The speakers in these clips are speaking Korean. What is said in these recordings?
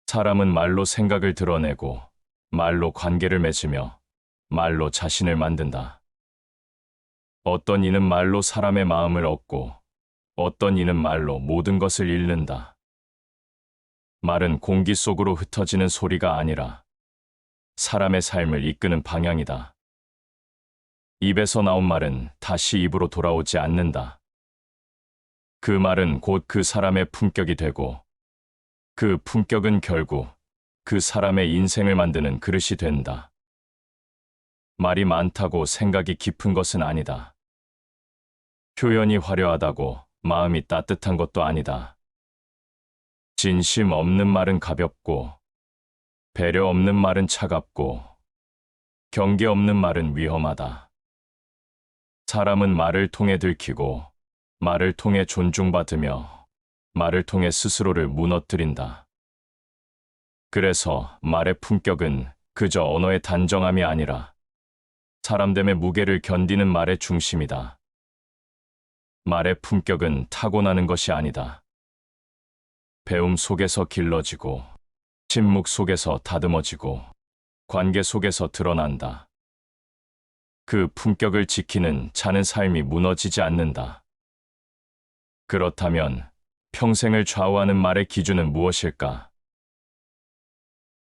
사람은 말로 생각을 드러내고, 말로 관계를 맺으며, 말로 자신을 만든다. 어떤 이는 말로 사람의 마음을 얻고, 어떤 이는 말로 모든 것을 잃는다. 말은 공기 속으로 흩어지는 소리가 아니라 사람의 삶을 이끄는 방향이다. 입에서 나온 말은 다시 입으로 돌아오지 않는다. 그 말은 곧 그 사람의 품격이 되고, 그 품격은 결국 그 사람의 인생을 만드는 그릇이 된다. 말이 많다고 생각이 깊은 것은 아니다. 표현이 화려하다고 마음이 따뜻한 것도 아니다. 진심 없는 말은 가볍고, 배려 없는 말은 차갑고, 경계 없는 말은 위험하다. 사람은 말을 통해 들키고, 말을 통해 존중받으며, 말을 통해 스스로를 무너뜨린다. 그래서 말의 품격은 그저 언어의 단정함이 아니라 사람됨의 무게를 견디는 말의 중심이다. 말의 품격은 타고나는 것이 아니다. 배움 속에서 길러지고, 침묵 속에서 다듬어지고, 관계 속에서 드러난다. 그 품격을 지키는 자는 삶이 무너지지 않는다. 그렇다면 평생을 좌우하는 말의 기준은 무엇일까?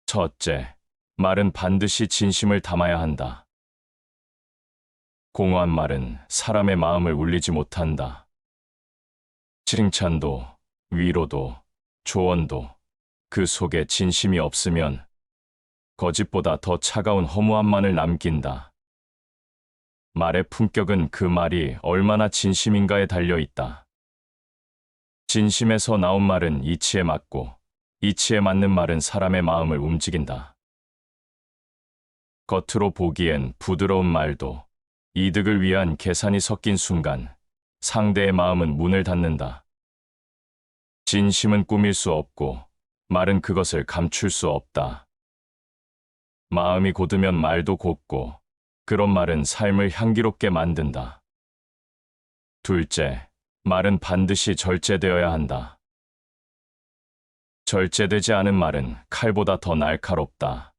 첫째, 말은 반드시 진심을 담아야 한다. 공허한 말은 사람의 마음을 울리지 못한다. 칭찬도, 위로도, 조언도 그 속에 진심이 없으면 거짓보다 더 차가운 허무함만을 남긴다. 말의 품격은 그 말이 얼마나 진심인가에 달려 있다. 진심에서 나온 말은 이치에 맞고, 이치에 맞는 말은 사람의 마음을 움직인다. 겉으로 보기엔 부드러운 말도 이득을 위한 계산이 섞인 순간 상대의 마음은 문을 닫는다. 진심은 꾸밀 수 없고, 말은 그것을 감출 수 없다. 마음이 곧으면 말도 곧고, 그런 말은 삶을 향기롭게 만든다. 둘째, 말은 반드시 절제되어야 한다. 절제되지 않은 말은 칼보다 더 날카롭다.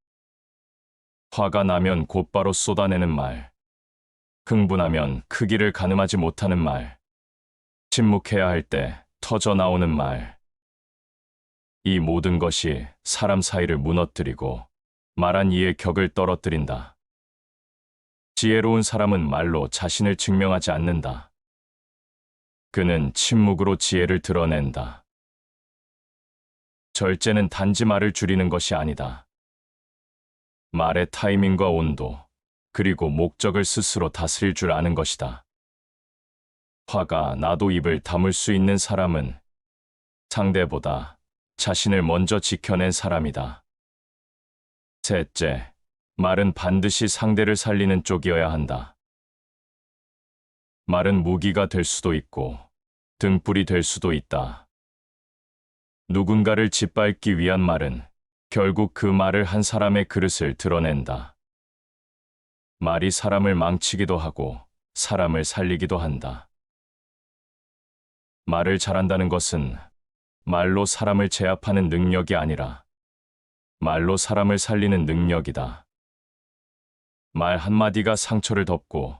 화가 나면 곧바로 쏟아내는 말, 흥분하면 크기를 가늠하지 못하는 말, 침묵해야 할 때 터져 나오는 말. 이 모든 것이 사람 사이를 무너뜨리고 말한 이의 격을 떨어뜨린다. 지혜로운 사람은 말로 자신을 증명하지 않는다. 그는 침묵으로 지혜를 드러낸다. 절제는 단지 말을 줄이는 것이 아니다. 말의 타이밍과 온도, 그리고 목적을 스스로 다스릴 줄 아는 것이다. 화가 나도 입을 다물 수 있는 사람은 상대보다 자신을 먼저 지켜낸 사람이다. 셋째, 말은 반드시 상대를 살리는 쪽이어야 한다. 말은 무기가 될 수도 있고 등불이 될 수도 있다. 누군가를 짓밟기 위한 말은 결국 그 말을 한 사람의 그릇을 드러낸다. 말이 사람을 망치기도 하고 사람을 살리기도 한다. 말을 잘한다는 것은 말로 사람을 제압하는 능력이 아니라 말로 사람을 살리는 능력이다. 말 한마디가 상처를 덮고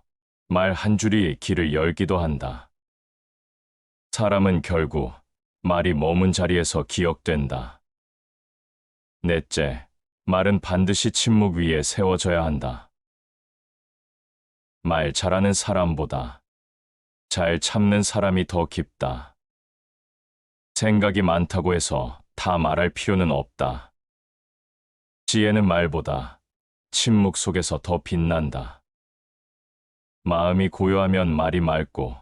말 한 줄이 길을 열기도 한다. 사람은 결국 말이 머문 자리에서 기억된다. 넷째, 말은 반드시 침묵 위에 세워져야 한다. 말 잘하는 사람보다 잘 참는 사람이 더 깊다. 생각이 많다고 해서 다 말할 필요는 없다. 지혜는 말보다 침묵 속에서 더 빛난다. 마음이 고요하면 말이 맑고,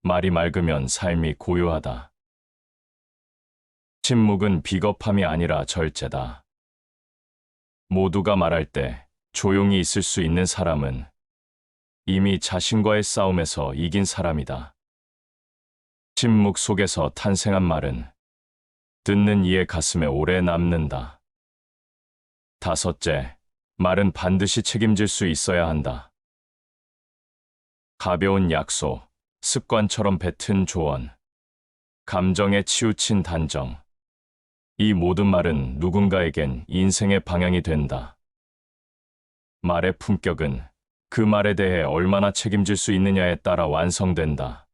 말이 맑으면 삶이 고요하다. 침묵은 비겁함이 아니라 절제다. 모두가 말할 때 조용히 있을 수 있는 사람은 이미 자신과의 싸움에서 이긴 사람이다. 침묵 속에서 탄생한 말은 듣는 이의 가슴에 오래 남는다. 다섯째, 말은 반드시 책임질 수 있어야 한다. 가벼운 약속, 습관처럼 뱉은 조언, 감정에 치우친 단정, 이 모든 말은 누군가에겐 인생의 방향이 된다. 말의 품격은 그 말에 대해 얼마나 책임질 수 있느냐에 따라 완성된다.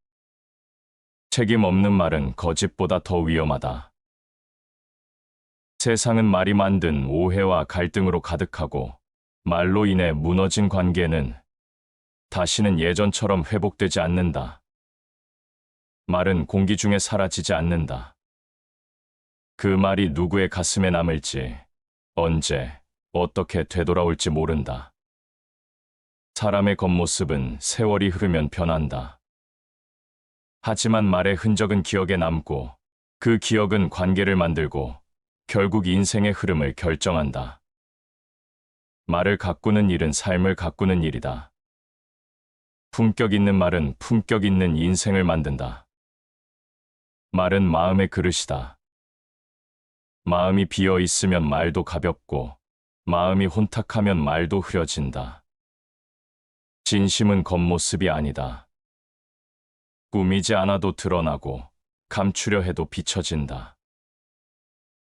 책임 없는 말은 거짓보다 더 위험하다. 세상은 말이 만든 오해와 갈등으로 가득하고 말로 인해 무너진 관계는 다시는 예전처럼 회복되지 않는다. 말은 공기 중에 사라지지 않는다. 그 말이 누구의 가슴에 남을지, 언제, 어떻게 되돌아올지 모른다. 사람의 겉모습은 세월이 흐르면 변한다. 하지만 말의 흔적은 기억에 남고 그 기억은 관계를 만들고 결국 인생의 흐름을 결정한다. 말을 가꾸는 일은 삶을 가꾸는 일이다. 품격 있는 말은 품격 있는 인생을 만든다. 말은 마음의 그릇이다. 마음이 비어 있으면 말도 가볍고 마음이 혼탁하면 말도 흐려진다. 진심은 겉모습이 아니다. 꾸미지 않아도 드러나고 감추려 해도 비춰진다.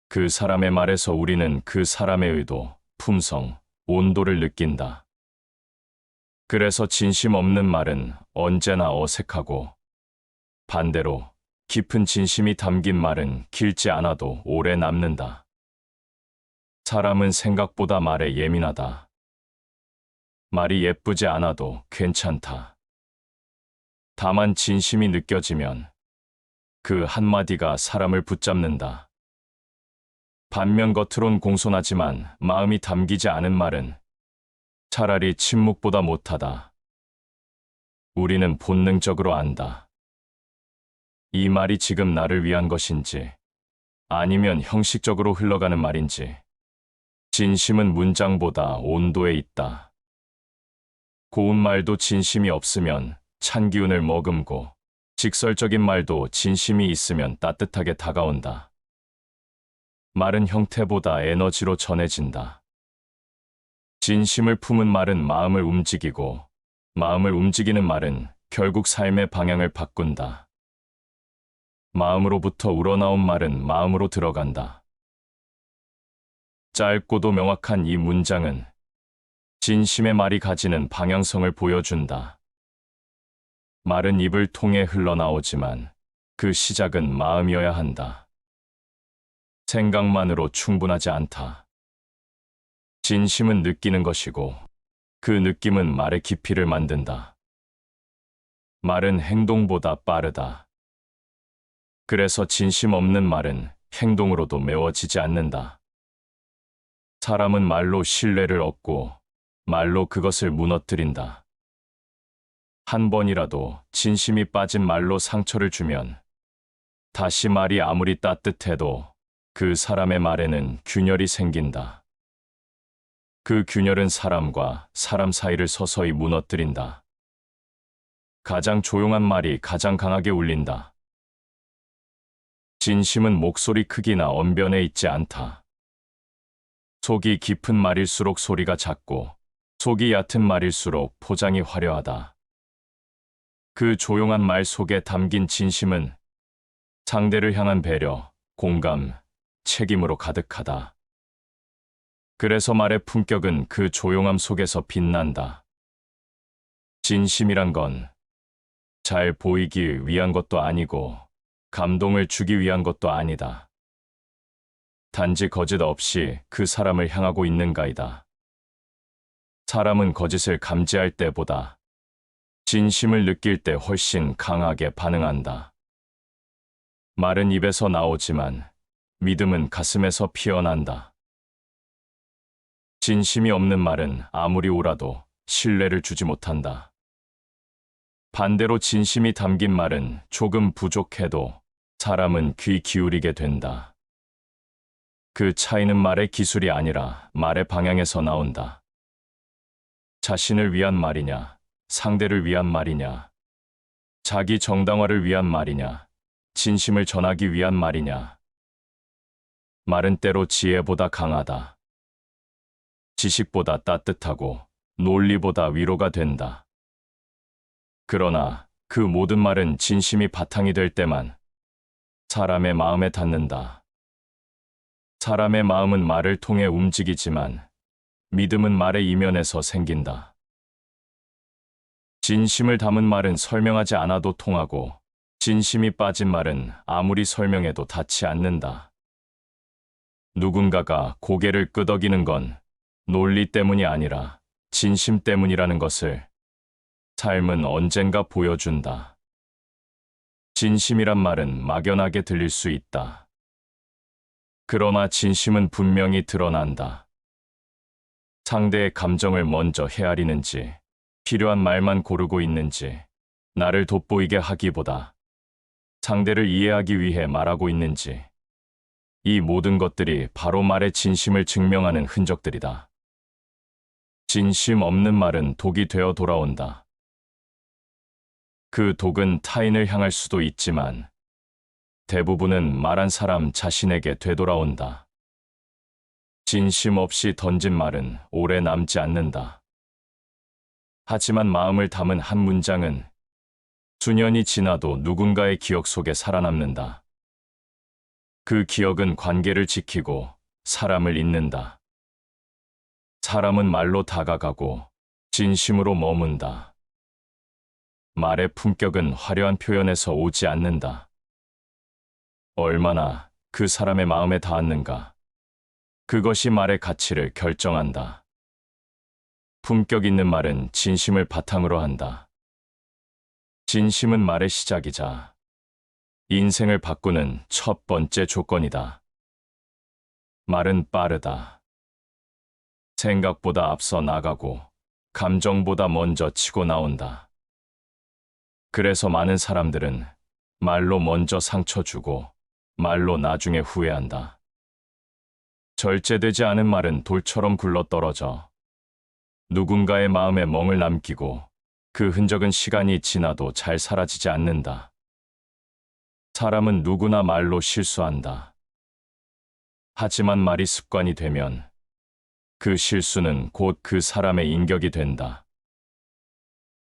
그 사람의 말에서 우리는 그 사람의 의도, 품성, 온도를 느낀다. 그래서 진심 없는 말은 언제나 어색하고 반대로 깊은 진심이 담긴 말은 길지 않아도 오래 남는다. 사람은 생각보다 말에 예민하다. 말이 예쁘지 않아도 괜찮다. 다만 진심이 느껴지면 그 한마디가 사람을 붙잡는다. 반면 겉으론 공손하지만 마음이 담기지 않은 말은 차라리 침묵보다 못하다. 우리는 본능적으로 안다. 이 말이 지금 나를 위한 것인지 아니면 형식적으로 흘러가는 말인지. 진심은 문장보다 온도에 있다. 고운 말도 진심이 없으면 찬 기운을 머금고 직설적인 말도 진심이 있으면 따뜻하게 다가온다. 말은 형태보다 에너지로 전해진다. 진심을 품은 말은 마음을 움직이고 마음을 움직이는 말은 결국 삶의 방향을 바꾼다. 마음으로부터 우러나온 말은 마음으로 들어간다. 짧고도 명확한 이 문장은 진심의 말이 가지는 방향성을 보여준다. 말은 입을 통해 흘러나오지만 그 시작은 마음이어야 한다. 생각만으로 충분하지 않다. 진심은 느끼는 것이고 그 느낌은 말의 깊이를 만든다. 말은 행동보다 빠르다. 그래서 진심 없는 말은 행동으로도 메워지지 않는다. 사람은 말로 신뢰를 얻고 말로 그것을 무너뜨린다. 한 번이라도 진심이 빠진 말로 상처를 주면 다시 말이 아무리 따뜻해도 그 사람의 말에는 균열이 생긴다. 그 균열은 사람과 사람 사이를 서서히 무너뜨린다. 가장 조용한 말이 가장 강하게 울린다. 진심은 목소리 크기나 언변에 있지 않다. 속이 깊은 말일수록 소리가 작고 속이 얕은 말일수록 포장이 화려하다. 그 조용한 말 속에 담긴 진심은 상대를 향한 배려, 공감, 책임으로 가득하다. 그래서 말의 품격은 그 조용함 속에서 빛난다. 진심이란 건 잘 보이기 위한 것도 아니고 감동을 주기 위한 것도 아니다. 단지 거짓 없이 그 사람을 향하고 있는가이다. 사람은 거짓을 감지할 때보다 진심을 느낄 때 훨씬 강하게 반응한다. 말은 입에서 나오지만 믿음은 가슴에서 피어난다. 진심이 없는 말은 아무리 옳아도 신뢰를 주지 못한다. 반대로 진심이 담긴 말은 조금 부족해도 사람은 귀 기울이게 된다. 그 차이는 말의 기술이 아니라 말의 방향에서 나온다. 자신을 위한 말이냐, 상대를 위한 말이냐, 자기 정당화를 위한 말이냐, 진심을 전하기 위한 말이냐. 말은 때로 지혜보다 강하다. 지식보다 따뜻하고 논리보다 위로가 된다. 그러나 그 모든 말은 진심이 바탕이 될 때만 사람의 마음에 닿는다. 사람의 마음은 말을 통해 움직이지만 믿음은 말의 이면에서 생긴다. 진심을 담은 말은 설명하지 않아도 통하고 진심이 빠진 말은 아무리 설명해도 닿지 않는다. 누군가가 고개를 끄덕이는 건 논리 때문이 아니라 진심 때문이라는 것을 삶은 언젠가 보여준다. 진심이란 말은 막연하게 들릴 수 있다. 그러나 진심은 분명히 드러난다. 상대의 감정을 먼저 헤아리는지, 필요한 말만 고르고 있는지, 나를 돋보이게 하기보다 상대를 이해하기 위해 말하고 있는지, 이 모든 것들이 바로 말의 진심을 증명하는 흔적들이다. 진심 없는 말은 독이 되어 돌아온다. 그 독은 타인을 향할 수도 있지만 대부분은 말한 사람 자신에게 되돌아온다. 진심 없이 던진 말은 오래 남지 않는다. 하지만 마음을 담은 한 문장은 수년이 지나도 누군가의 기억 속에 살아남는다. 그 기억은 관계를 지키고 사람을 잇는다. 사람은 말로 다가가고 진심으로 머문다. 말의 품격은 화려한 표현에서 오지 않는다. 얼마나 그 사람의 마음에 닿았는가. 그것이 말의 가치를 결정한다. 품격 있는 말은 진심을 바탕으로 한다. 진심은 말의 시작이자 인생을 바꾸는 첫 번째 조건이다. 말은 빠르다. 생각보다 앞서 나가고 감정보다 먼저 치고 나온다. 그래서 많은 사람들은 말로 먼저 상처 주고 말로 나중에 후회한다. 절제되지 않은 말은 돌처럼 굴러떨어져 누군가의 마음에 멍을 남기고 그 흔적은 시간이 지나도 잘 사라지지 않는다. 사람은 누구나 말로 실수한다. 하지만 말이 습관이 되면 그 실수는 곧 그 사람의 인격이 된다.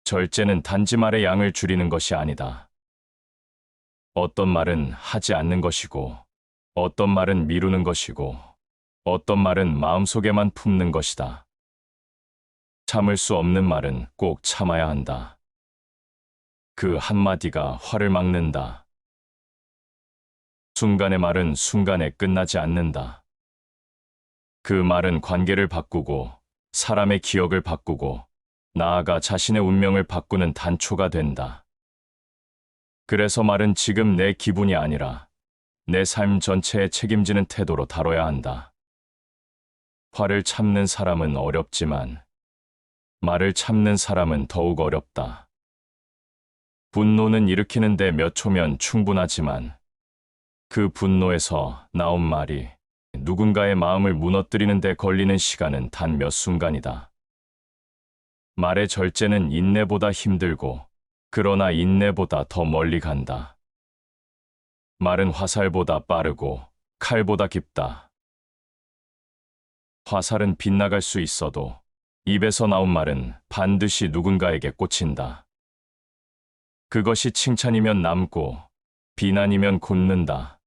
절제는 단지 말의 양을 줄이는 것이 아니다. 어떤 말은 하지 않는 것이고, 어떤 말은 미루는 것이고, 어떤 말은 마음속에만 품는 것이다. 참을 수 없는 말은 꼭 참아야 한다. 그 한마디가 화를 막는다. 순간의 말은 순간에 끝나지 않는다. 그 말은 관계를 바꾸고, 사람의 기억을 바꾸고, 나아가 자신의 운명을 바꾸는 단초가 된다. 그래서 말은 지금 내 기분이 아니라 내 삶 전체에 책임지는 태도로 다뤄야 한다. 화를 참는 사람은 어렵지만 말을 참는 사람은 더욱 어렵다. 분노는 일으키는데 몇 초면 충분하지만 그 분노에서 나온 말이 누군가의 마음을 무너뜨리는 데 걸리는 시간은 단 몇 순간이다. 말의 절제는 인내보다 힘들고 그러나 인내보다 더 멀리 간다. 말은 화살보다 빠르고 칼보다 깊다. 화살은 빗나갈 수 있어도 입에서 나온 말은 반드시 누군가에게 꽂힌다. 그것이 칭찬이면 남고 비난이면 굳는다.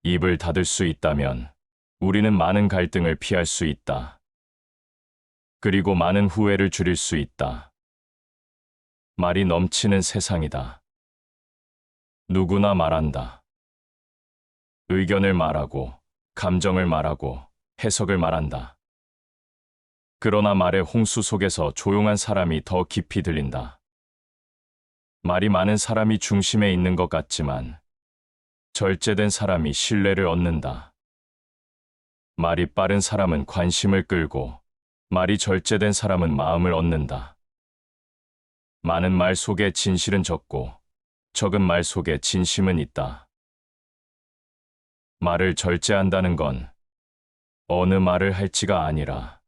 입을 닫을 수 있다면 우리는 많은 갈등을 피할 수 있다. 그리고 많은 후회를 줄일 수 있다. 말이 넘치는 세상이다. 누구나 말한다. 의견을 말하고, 감정을 말하고, 해석을 말한다. 그러나 말의 홍수 속에서 조용한 사람이 더 깊이 들린다. 말이 많은 사람이 중심에 있는 것 같지만 절제된 사람이 신뢰를 얻는다. 말이 빠른 사람은 관심을 끌고 말이 절제된 사람은 마음을 얻는다. 많은 말 속에 진실은 적고 적은 말 속에 진심은 있다. 말을 절제한다는 건 어느 말을 할지가 아니라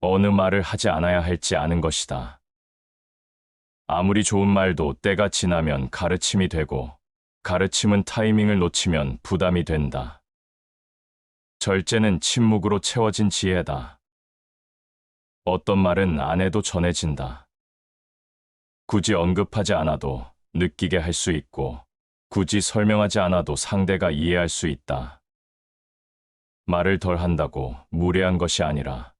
어느 말을 하지 않아야 할지 아는 것이다. 아무리 좋은 말도 때가 지나면 가르침이 되고 가르침은 타이밍을 놓치면 부담이 된다. 절제는 침묵으로 채워진 지혜다. 어떤 말은 안 해도 전해진다. 굳이 언급하지 않아도 느끼게 할 수 있고 굳이 설명하지 않아도 상대가 이해할 수 있다. 말을 덜 한다고 무례한 것이 아니라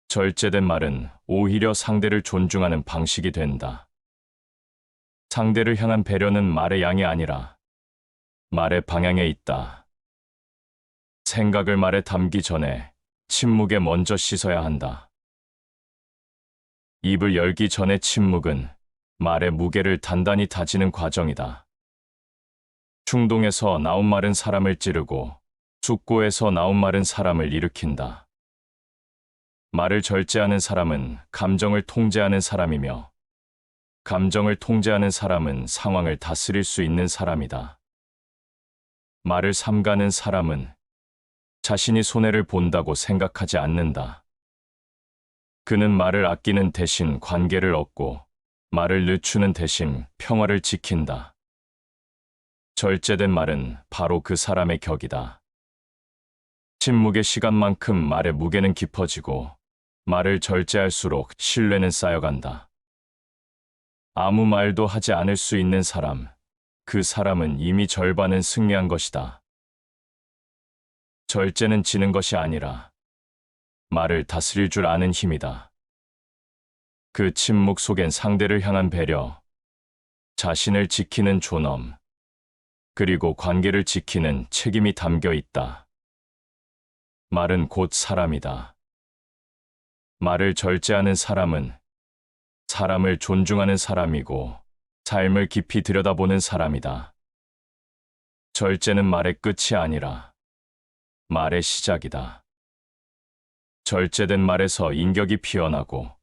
절제된 말은 오히려 상대를 존중하는 방식이 된다. 상대를 향한 배려는 말의 양이 아니라 말의 방향에 있다. 생각을 말에 담기 전에 침묵에 먼저 씻어야 한다. 입을 열기 전에 침묵은 말의 무게를 단단히 다지는 과정이다. 충동에서 나온 말은 사람을 찌르고 숙고에서 나온 말은 사람을 일으킨다. 말을 절제하는 사람은 감정을 통제하는 사람이며 감정을 통제하는 사람은 상황을 다스릴 수 있는 사람이다. 말을 삼가는 사람은 자신이 손해를 본다고 생각하지 않는다. 그는 말을 아끼는 대신 관계를 얻고 말을 늦추는 대신 평화를 지킨다. 절제된 말은 바로 그 사람의 격이다. 침묵의 시간만큼 말의 무게는 깊어지고 말을 절제할수록 신뢰는 쌓여간다. 아무 말도 하지 않을 수 있는 사람, 그 사람은 이미 절반은 승리한 것이다. 절제는 지는 것이 아니라 말을 다스릴 줄 아는 힘이다. 그 침묵 속엔 상대를 향한 배려, 자신을 지키는 존엄, 그리고 관계를 지키는 책임이 담겨 있다. 말은 곧 사람이다. 말을 절제하는 사람은 사람을 존중하는 사람이고 삶을 깊이 들여다보는 사람이다. 절제는 말의 끝이 아니라 말의 시작이다. 절제된 말에서 인격이 피어나고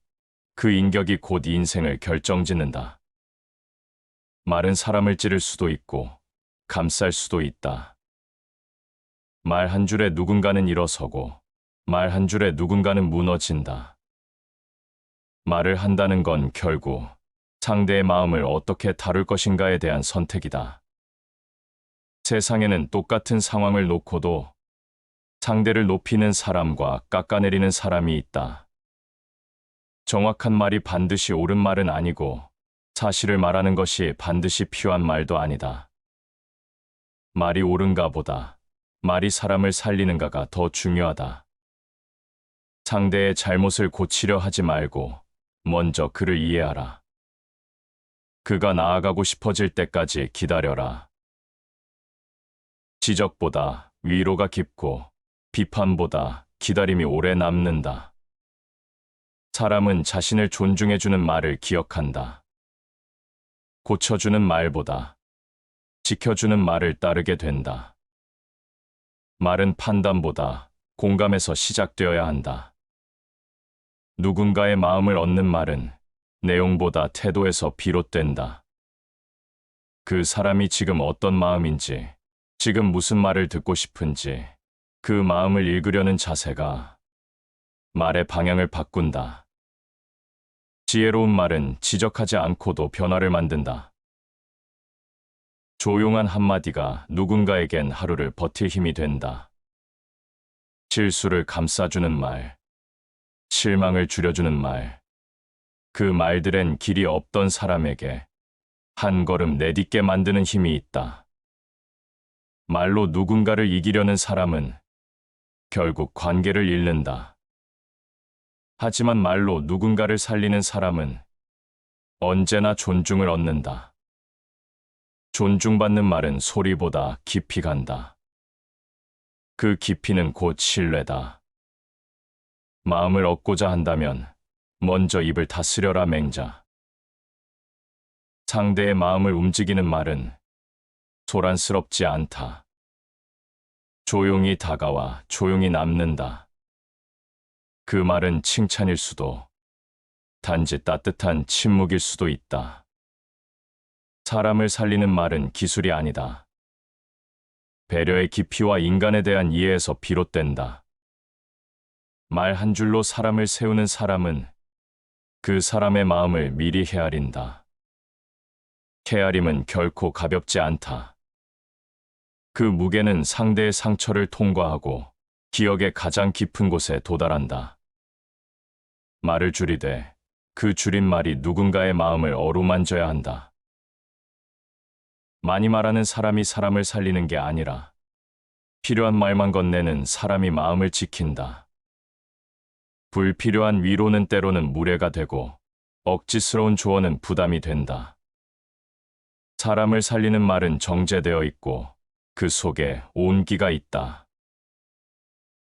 그 인격이 곧 인생을 결정짓는다. 말은 사람을 찌를 수도 있고 감쌀 수도 있다. 말 한 줄에 누군가는 일어서고 말 한 줄에 누군가는 무너진다. 말을 한다는 건 결국 상대의 마음을 어떻게 다룰 것인가에 대한 선택이다. 세상에는 똑같은 상황을 놓고도 상대를 높이는 사람과 깎아내리는 사람이 있다. 정확한 말이 반드시 옳은 말은 아니고 사실을 말하는 것이 반드시 필요한 말도 아니다. 말이 옳은가 보다 말이 사람을 살리는가가 더 중요하다. 상대의 잘못을 고치려 하지 말고 먼저 그를 이해하라. 그가 나아가고 싶어질 때까지 기다려라. 지적보다 위로가 깊고 비판보다 기다림이 오래 남는다. 사람은 자신을 존중해주는 말을 기억한다. 고쳐주는 말보다 지켜주는 말을 따르게 된다. 말은 판단보다 공감에서 시작되어야 한다. 누군가의 마음을 얻는 말은 내용보다 태도에서 비롯된다. 그 사람이 지금 어떤 마음인지, 지금 무슨 말을 듣고 싶은지, 그 마음을 읽으려는 자세가 말의 방향을 바꾼다. 지혜로운 말은 지적하지 않고도 변화를 만든다. 조용한 한마디가 누군가에겐 하루를 버틸 힘이 된다. 실수를 감싸주는 말, 실망을 줄여주는 말, 그 말들엔 길이 없던 사람에게 한 걸음 내딛게 만드는 힘이 있다. 말로 누군가를 이기려는 사람은 결국 관계를 잃는다. 하지만 말로 누군가를 살리는 사람은 언제나 존중을 얻는다. 존중받는 말은 소리보다 깊이 간다. 그 깊이는 곧 신뢰다. 마음을 얻고자 한다면 먼저 입을 다스려라 맹자. 상대의 마음을 움직이는 말은 소란스럽지 않다. 조용히 다가와 조용히 남는다. 그 말은 칭찬일 수도, 단지 따뜻한 침묵일 수도 있다. 사람을 살리는 말은 기술이 아니다. 배려의 깊이와 인간에 대한 이해에서 비롯된다. 말 한 줄로 사람을 세우는 사람은 그 사람의 마음을 미리 헤아린다. 헤아림은 결코 가볍지 않다. 그 무게는 상대의 상처를 통과하고 기억의 가장 깊은 곳에 도달한다. 말을 줄이되 그 줄인 말이 누군가의 마음을 어루만져야 한다. 많이 말하는 사람이 사람을 살리는 게 아니라 필요한 말만 건네는 사람이 마음을 지킨다. 불필요한 위로는 때로는 무례가 되고 억지스러운 조언은 부담이 된다. 사람을 살리는 말은 정제되어 있고 그 속에 온기가 있다.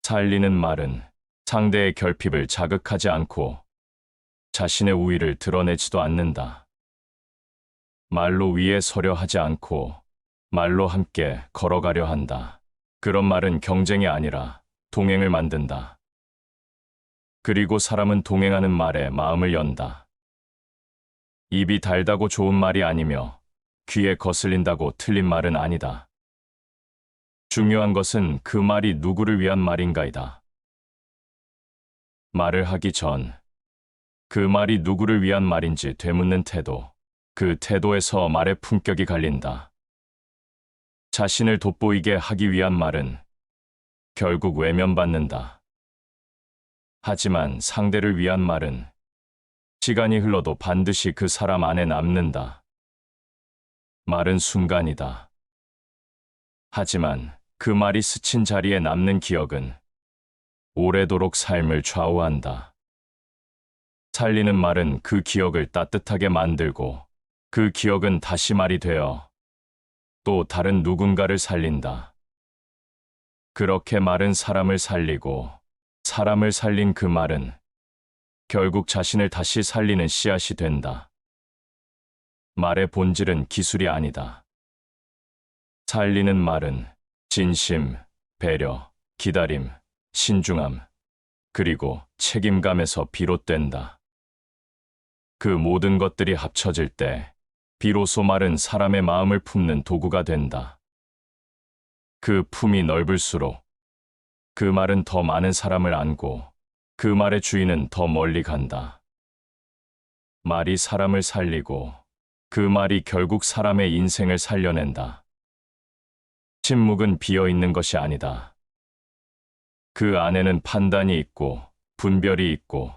살리는 말은 상대의 결핍을 자극하지 않고 자신의 우위를 드러내지도 않는다. 말로 위에 서려 하지 않고 말로 함께 걸어가려 한다. 그런 말은 경쟁이 아니라 동행을 만든다. 그리고 사람은 동행하는 말에 마음을 연다. 입이 달다고 좋은 말이 아니며 귀에 거슬린다고 틀린 말은 아니다. 중요한 것은 그 말이 누구를 위한 말인가이다. 말을 하기 전 그 말이 누구를 위한 말인지 되묻는 태도, 그 태도에서 말의 품격이 갈린다. 자신을 돋보이게 하기 위한 말은 결국 외면받는다. 하지만 상대를 위한 말은 시간이 흘러도 반드시 그 사람 안에 남는다. 말은 순간이다. 하지만 그 말이 스친 자리에 남는 기억은 오래도록 삶을 좌우한다. 살리는 말은 그 기억을 따뜻하게 만들고 그 기억은 다시 말이 되어 또 다른 누군가를 살린다. 그렇게 말은 사람을 살리고 사람을 살린 그 말은 결국 자신을 다시 살리는 씨앗이 된다. 말의 본질은 기술이 아니다. 살리는 말은 진심, 배려, 기다림, 신중함, 그리고 책임감에서 비롯된다. 그 모든 것들이 합쳐질 때 비로소 말은 사람의 마음을 품는 도구가 된다. 그 품이 넓을수록 그 말은 더 많은 사람을 안고 그 말의 주인은 더 멀리 간다. 말이 사람을 살리고 그 말이 결국 사람의 인생을 살려낸다. 침묵은 비어있는 것이 아니다. 그 안에는 판단이 있고 분별이 있고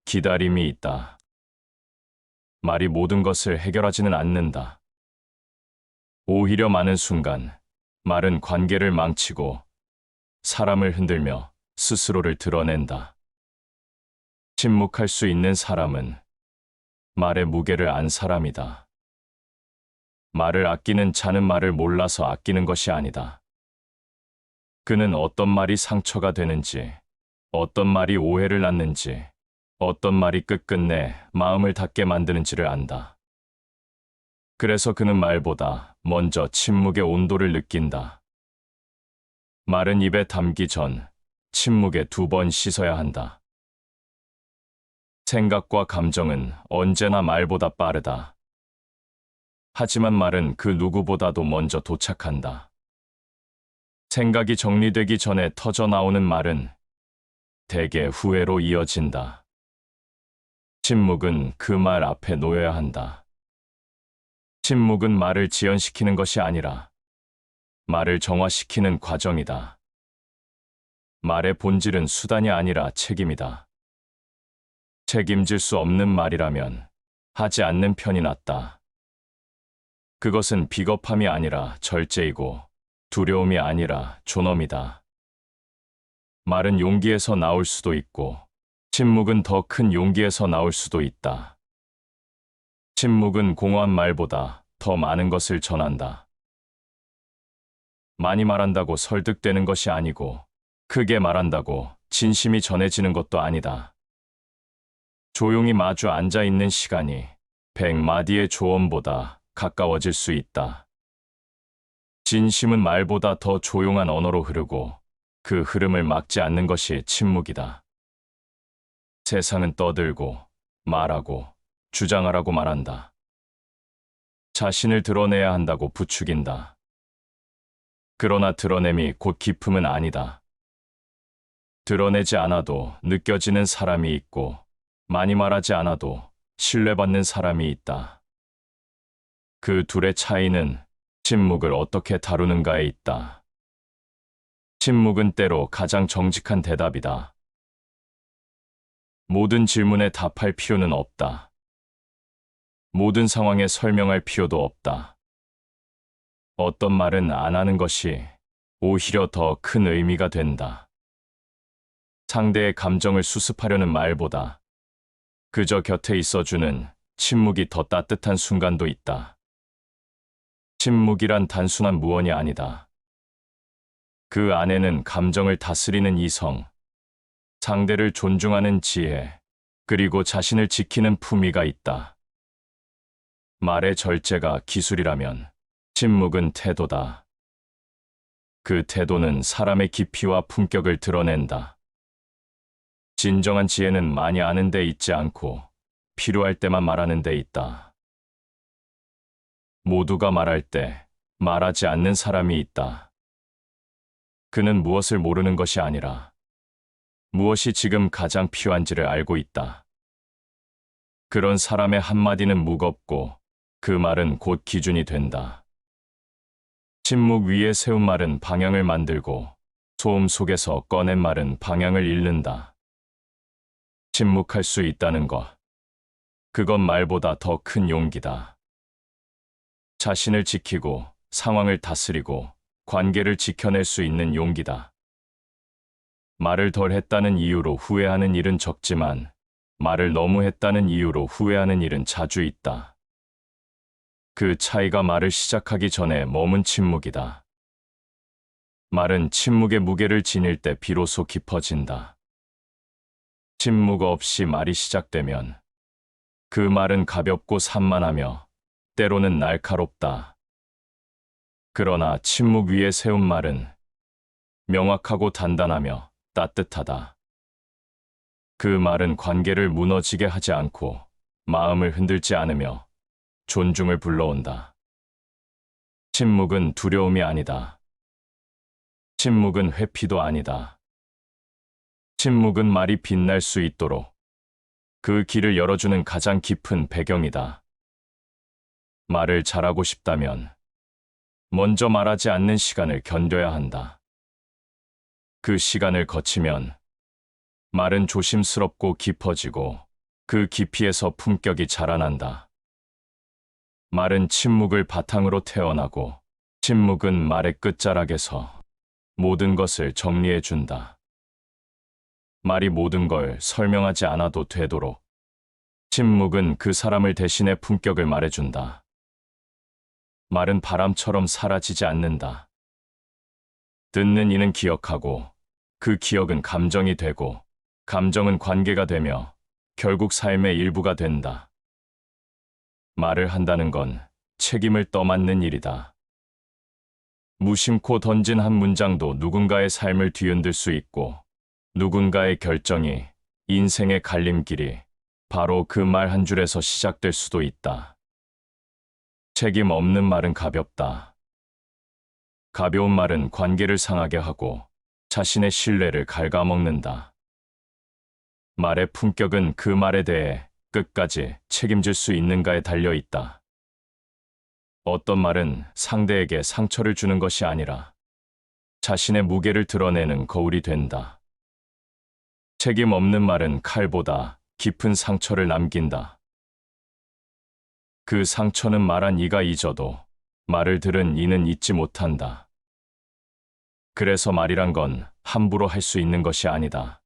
기다림이 있다. 말이 모든 것을 해결하지는 않는다. 오히려 많은 순간 말은 관계를 망치고 사람을 흔들며 스스로를 드러낸다. 침묵할 수 있는 사람은 말의 무게를 안 사람이다. 말을 아끼는 자는 말을 몰라서 아끼는 것이 아니다. 그는 어떤 말이 상처가 되는지, 어떤 말이 오해를 낳는지, 어떤 말이 끝끝내 마음을 닫게 만드는지를 안다. 그래서 그는 말보다 먼저 침묵의 온도를 느낀다. 말은 입에 담기 전 침묵에 2번 씻어야 한다. 생각과 감정은 언제나 말보다 빠르다. 하지만 말은 그 누구보다도 먼저 도착한다. 생각이 정리되기 전에 터져 나오는 말은 대개 후회로 이어진다. 침묵은 그 말 앞에 놓여야 한다. 침묵은 말을 지연시키는 것이 아니라 말을 정화시키는 과정이다. 말의 본질은 수단이 아니라 책임이다. 책임질 수 없는 말이라면 하지 않는 편이 낫다. 그것은 비겁함이 아니라 절제이고 두려움이 아니라 존엄이다. 말은 용기에서 나올 수도 있고 침묵은 더 큰 용기에서 나올 수도 있다. 침묵은 공허한 말보다 더 많은 것을 전한다. 많이 말한다고 설득되는 것이 아니고 크게 말한다고 진심이 전해지는 것도 아니다. 조용히 마주 앉아 있는 시간이 100마디의 조언보다 가까워질 수 있다. 진심은 말보다 더 조용한 언어로 흐르고 그 흐름을 막지 않는 것이 침묵이다. 세상은 떠들고 말하고 주장하라고 말한다. 자신을 드러내야 한다고 부추긴다. 그러나 드러냄이 곧 기품은 아니다. 드러내지 않아도 느껴지는 사람이 있고 많이 말하지 않아도 신뢰받는 사람이 있다. 그 둘의 차이는 침묵을 어떻게 다루는가에 있다. 침묵은 때로 가장 정직한 대답이다. 모든 질문에 답할 필요는 없다. 모든 상황에 설명할 필요도 없다. 어떤 말은 안 하는 것이 오히려 더 큰 의미가 된다. 상대의 감정을 수습하려는 말보다 그저 곁에 있어주는 침묵이 더 따뜻한 순간도 있다. 침묵이란 단순한 무언이 아니다. 그 안에는 감정을 다스리는 이성, 상대를 존중하는 지혜, 그리고 자신을 지키는 품위가 있다. 말의 절제가 기술이라면 침묵은 태도다. 그 태도는 사람의 깊이와 품격을 드러낸다. 진정한 지혜는 많이 아는 데 있지 않고 필요할 때만 말하는 데 있다. 모두가 말할 때 말하지 않는 사람이 있다. 그는 무엇을 모르는 것이 아니라 무엇이 지금 가장 필요한지를 알고 있다. 그런 사람의 한마디는 무겁고 그 말은 곧 기준이 된다. 침묵 위에 세운 말은 방향을 만들고 소음 속에서 꺼낸 말은 방향을 잃는다. 침묵할 수 있다는 것, 그건 말보다 더 큰 용기다. 자신을 지키고 상황을 다스리고 관계를 지켜낼 수 있는 용기다. 말을 덜 했다는 이유로 후회하는 일은 적지만 말을 너무 했다는 이유로 후회하는 일은 자주 있다. 그 차이가 말을 시작하기 전에 머문 침묵이다. 말은 침묵의 무게를 지닐 때 비로소 깊어진다. 침묵 없이 말이 시작되면 그 말은 가볍고 산만하며 때로는 날카롭다. 그러나 침묵 위에 세운 말은 명확하고 단단하며 따뜻하다. 그 말은 관계를 무너지게 하지 않고 마음을 흔들지 않으며 존중을 불러온다. 침묵은 두려움이 아니다. 침묵은 회피도 아니다. 침묵은 말이 빛날 수 있도록 그 길을 열어주는 가장 깊은 배경이다. 말을 잘하고 싶다면 먼저 말하지 않는 시간을 견뎌야 한다. 그 시간을 거치면 말은 조심스럽고 깊어지고 그 깊이에서 품격이 자라난다. 말은 침묵을 바탕으로 태어나고 침묵은 말의 끝자락에서 모든 것을 정리해 준다. 말이 모든 걸 설명하지 않아도 되도록 침묵은 그 사람을 대신해 품격을 말해준다. 말은 바람처럼 사라지지 않는다. 듣는 이는 기억하고 그 기억은 감정이 되고 감정은 관계가 되며 결국 삶의 일부가 된다. 말을 한다는 건 책임을 떠맡는 일이다. 무심코 던진 한 문장도 누군가의 삶을 뒤흔들 수 있고 누군가의 결정이 인생의 갈림길이 바로 그 말 한 줄에서 시작될 수도 있다. 책임 없는 말은 가볍다. 가벼운 말은 관계를 상하게 하고 자신의 신뢰를 갉아먹는다. 말의 품격은 그 말에 대해 끝까지 책임질 수 있는가에 달려 있다. 어떤 말은 상대에게 상처를 주는 것이 아니라 자신의 무게를 드러내는 거울이 된다. 책임 없는 말은 칼보다 깊은 상처를 남긴다. 그 상처는 말한 이가 잊어도 말을 들은 이는 잊지 못한다. 그래서 말이란 건 함부로 할 수 있는 것이 아니다.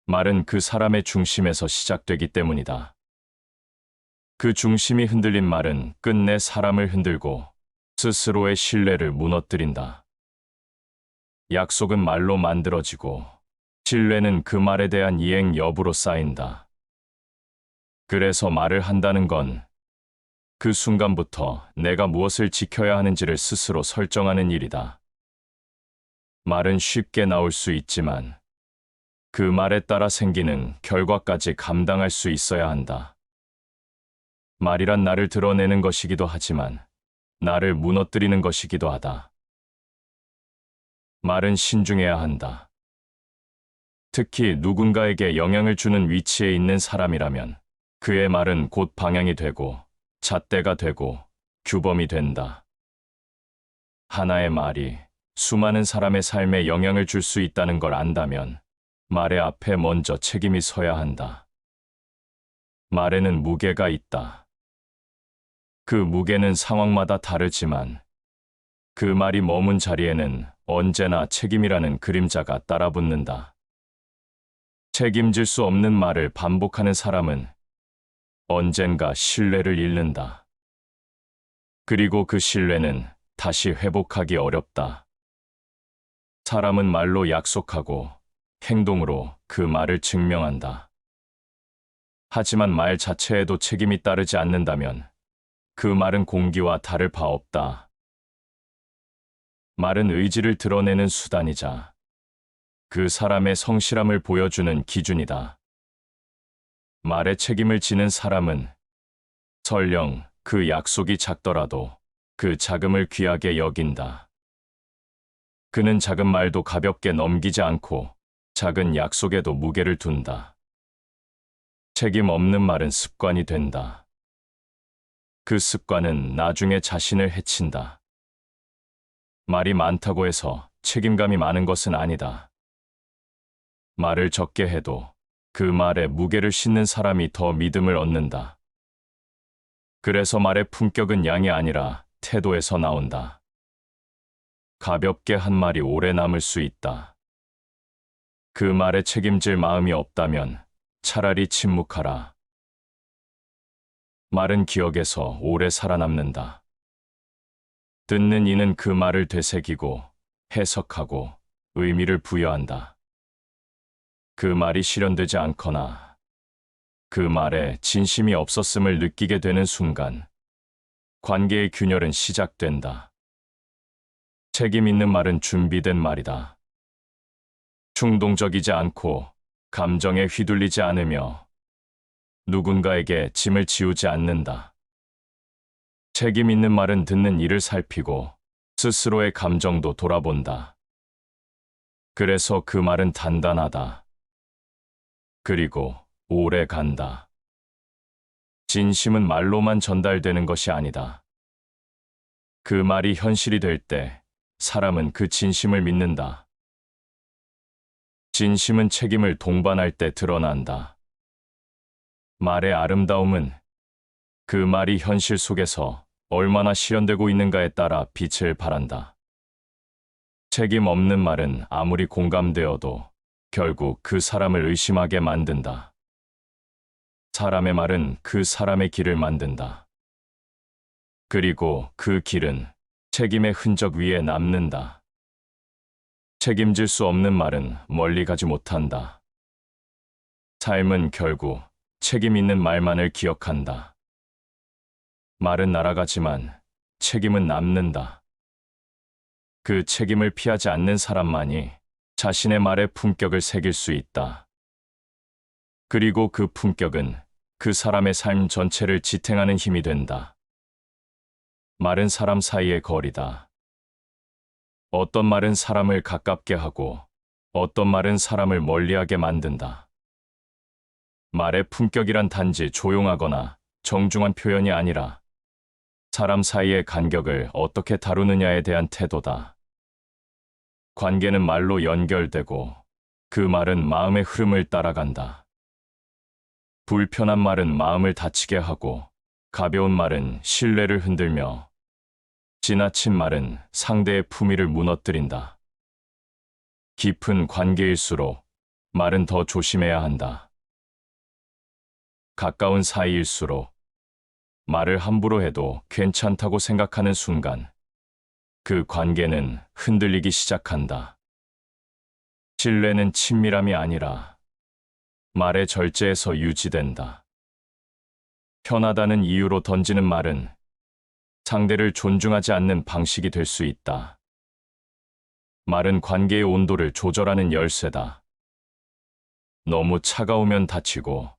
말은 그 사람의 중심에서 시작되기 때문이다. 그 중심이 흔들린 말은 끝내 사람을 흔들고 스스로의 신뢰를 무너뜨린다. 약속은 말로 만들어지고 신뢰는 그 말에 대한 이행 여부로 쌓인다. 그래서 말을 한다는 건 그 순간부터 내가 무엇을 지켜야 하는지를 스스로 설정하는 일이다. 말은 쉽게 나올 수 있지만 그 말에 따라 생기는 결과까지 감당할 수 있어야 한다. 말이란 나를 드러내는 것이기도 하지만 나를 무너뜨리는 것이기도 하다. 말은 신중해야 한다. 특히 누군가에게 영향을 주는 위치에 있는 사람이라면 그의 말은 곧 방향이 되고 잣대가 되고 규범이 된다. 하나의 말이 수많은 사람의 삶에 영향을 줄 수 있다는 걸 안다면 말의 앞에 먼저 책임이 서야 한다. 말에는 무게가 있다. 그 무게는 상황마다 다르지만 그 말이 머문 자리에는 언제나 책임이라는 그림자가 따라붙는다. 책임질 수 없는 말을 반복하는 사람은 언젠가 신뢰를 잃는다. 그리고 그 신뢰는 다시 회복하기 어렵다. 사람은 말로 약속하고 행동으로 그 말을 증명한다. 하지만 말 자체에도 책임이 따르지 않는다면 그 말은 공기와 다를 바 없다. 말은 의지를 드러내는 수단이자 그 사람의 성실함을 보여주는 기준이다. 말에 책임을 지는 사람은 설령 그 약속이 작더라도 그 자금을 귀하게 여긴다. 그는 작은 말도 가볍게 넘기지 않고 작은 약속에도 무게를 둔다. 책임 없는 말은 습관이 된다. 그 습관은 나중에 자신을 해친다. 말이 많다고 해서 책임감이 많은 것은 아니다. 말을 적게 해도 그 말에 무게를 싣는 사람이 더 믿음을 얻는다. 그래서 말의 품격은 양이 아니라 태도에서 나온다. 가볍게 한 말이 오래 남을 수 있다. 그 말에 책임질 마음이 없다면 차라리 침묵하라. 말은 기억에서 오래 살아남는다. 듣는 이는 그 말을 되새기고 해석하고 의미를 부여한다. 그 말이 실현되지 않거나 그 말에 진심이 없었음을 느끼게 되는 순간 관계의 균열은 시작된다. 책임 있는 말은 준비된 말이다. 충동적이지 않고 감정에 휘둘리지 않으며 누군가에게 짐을 지우지 않는다. 책임 있는 말은 듣는 이를 살피고 스스로의 감정도 돌아본다. 그래서 그 말은 단단하다. 그리고 오래 간다. 진심은 말로만 전달되는 것이 아니다. 그 말이 현실이 될 때 사람은 그 진심을 믿는다. 진심은 책임을 동반할 때 드러난다. 말의 아름다움은 그 말이 현실 속에서 얼마나 실현되고 있는가에 따라 빛을 발한다. 책임 없는 말은 아무리 공감되어도 결국 그 사람을 의심하게 만든다. 사람의 말은 그 사람의 길을 만든다. 그리고 그 길은 책임의 흔적 위에 남는다. 책임질 수 없는 말은 멀리 가지 못한다. 삶은 결국 책임 있는 말만을 기억한다. 말은 날아가지만 책임은 남는다. 그 책임을 피하지 않는 사람만이 자신의 말에 품격을 새길 수 있다. 그리고 그 품격은 그 사람의 삶 전체를 지탱하는 힘이 된다. 말은 사람 사이의 거리다. 어떤 말은 사람을 가깝게 하고 어떤 말은 사람을 멀리하게 만든다. 말의 품격이란 단지 조용하거나 정중한 표현이 아니라 사람 사이의 간격을 어떻게 다루느냐에 대한 태도다. 관계는 말로 연결되고 그 말은 마음의 흐름을 따라간다. 불편한 말은 마음을 다치게 하고 가벼운 말은 신뢰를 흔들며 지나친 말은 상대의 품위를 무너뜨린다. 깊은 관계일수록 말은 더 조심해야 한다. 가까운 사이일수록 말을 함부로 해도 괜찮다고 생각하는 순간 그 관계는 흔들리기 시작한다. 신뢰는 친밀함이 아니라 말의 절제에서 유지된다. 편하다는 이유로 던지는 말은 상대를 존중하지 않는 방식이 될 수 있다. 말은 관계의 온도를 조절하는 열쇠다. 너무 차가우면 다치고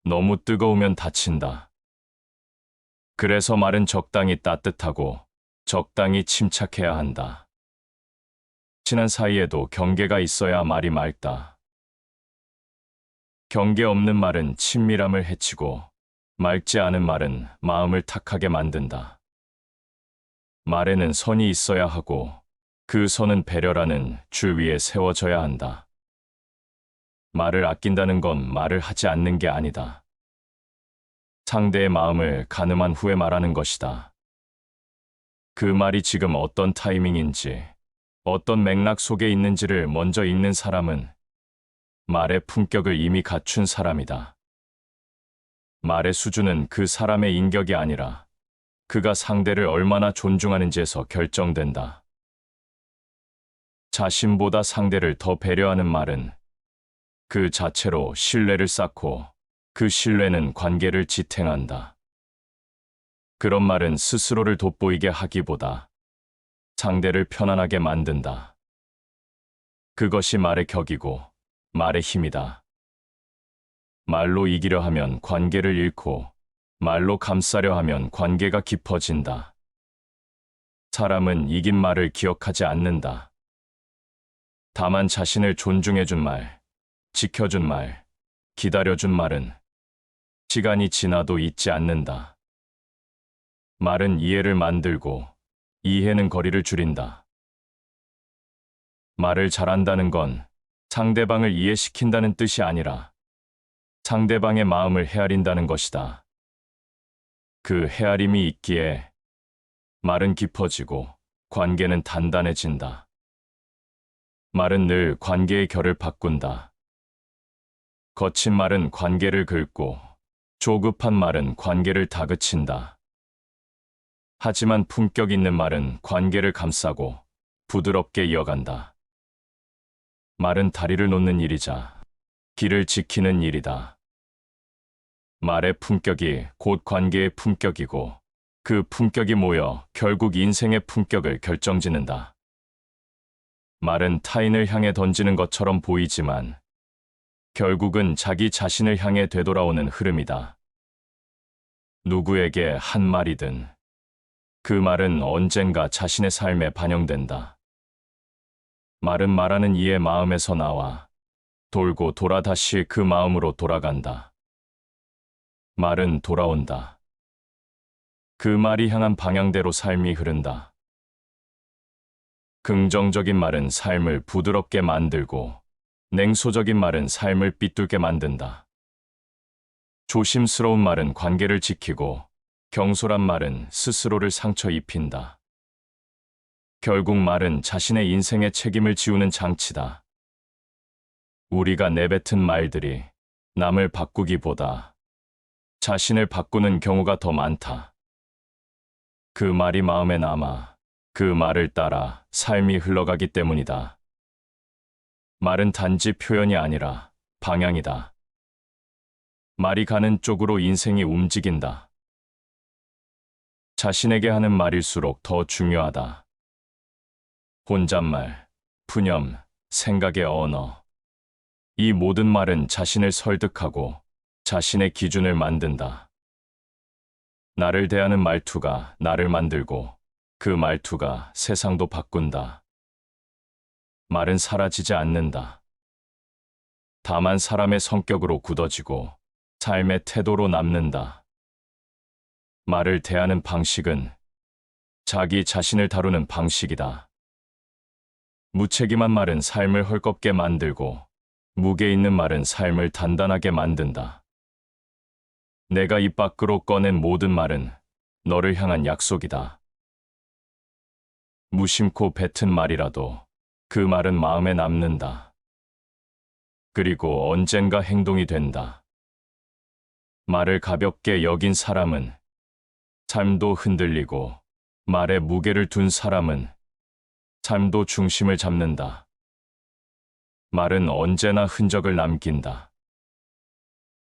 너무 뜨거우면 다친다. 그래서 말은 적당히 따뜻하고 적당히 침착해야 한다. 친한 사이에도 경계가 있어야 말이 맑다. 경계 없는 말은 친밀함을 해치고 맑지 않은 말은 마음을 탁하게 만든다. 말에는 선이 있어야 하고 그 선은 배려라는 줄 위에 세워져야 한다. 말을 아낀다는 건 말을 하지 않는 게 아니다. 상대의 마음을 가늠한 후에 말하는 것이다. 그 말이 지금 어떤 타이밍인지, 어떤 맥락 속에 있는지를 먼저 읽는 사람은 말의 품격을 이미 갖춘 사람이다. 말의 수준은 그 사람의 인격이 아니라 그가 상대를 얼마나 존중하는지에서 결정된다. 자신보다 상대를 더 배려하는 말은 그 자체로 신뢰를 쌓고 그 신뢰는 관계를 지탱한다. 그런 말은 스스로를 돋보이게 하기보다 상대를 편안하게 만든다. 그것이 말의 격이고 말의 힘이다. 말로 이기려 하면 관계를 잃고 말로 감싸려 하면 관계가 깊어진다. 사람은 이긴 말을 기억하지 않는다. 다만 자신을 존중해준 말, 지켜준 말, 기다려준 말은 시간이 지나도 잊지 않는다. 말은 이해를 만들고 이해는 거리를 줄인다. 말을 잘한다는 건 상대방을 이해시킨다는 뜻이 아니라 상대방의 마음을 헤아린다는 것이다. 그 헤아림이 있기에 말은 깊어지고 관계는 단단해진다. 말은 늘 관계의 결을 바꾼다. 거친 말은 관계를 긁고 조급한 말은 관계를 다그친다. 하지만 품격 있는 말은 관계를 감싸고 부드럽게 이어간다. 말은 다리를 놓는 일이자 길을 지키는 일이다. 말의 품격이 곧 관계의 품격이고 그 품격이 모여 결국 인생의 품격을 결정짓는다. 말은 타인을 향해 던지는 것처럼 보이지만 결국은 자기 자신을 향해 되돌아오는 흐름이다. 누구에게 한 말이든 그 말은 언젠가 자신의 삶에 반영된다. 말은 말하는 이의 마음에서 나와 돌고 돌아 다시 그 마음으로 돌아간다. 말은 돌아온다. 그 말이 향한 방향대로 삶이 흐른다. 긍정적인 말은 삶을 부드럽게 만들고 냉소적인 말은 삶을 삐뚤게 만든다. 조심스러운 말은 관계를 지키고 경솔한 말은 스스로를 상처 입힌다. 결국 말은 자신의 인생의 책임을 지우는 장치다. 우리가 내뱉은 말들이 남을 바꾸기보다 자신을 바꾸는 경우가 더 많다. 그 말이 마음에 남아 그 말을 따라 삶이 흘러가기 때문이다. 말은 단지 표현이 아니라 방향이다. 말이 가는 쪽으로 인생이 움직인다. 자신에게 하는 말일수록 더 중요하다. 혼잣말, 푸념, 생각의 언어. 이 모든 말은 자신을 설득하고 자신의 기준을 만든다. 나를 대하는 말투가 나를 만들고 그 말투가 세상도 바꾼다. 말은 사라지지 않는다. 다만 사람의 성격으로 굳어지고 삶의 태도로 남는다. 말을 대하는 방식은 자기 자신을 다루는 방식이다. 무책임한 말은 삶을 헐겁게 만들고 무게 있는 말은 삶을 단단하게 만든다. 내가 입 밖으로 꺼낸 모든 말은 너를 향한 약속이다. 무심코 뱉은 말이라도 그 말은 마음에 남는다. 그리고 언젠가 행동이 된다. 말을 가볍게 여긴 사람은 삶도 흔들리고 말에 무게를 둔 사람은 삶도 중심을 잡는다. 말은 언제나 흔적을 남긴다.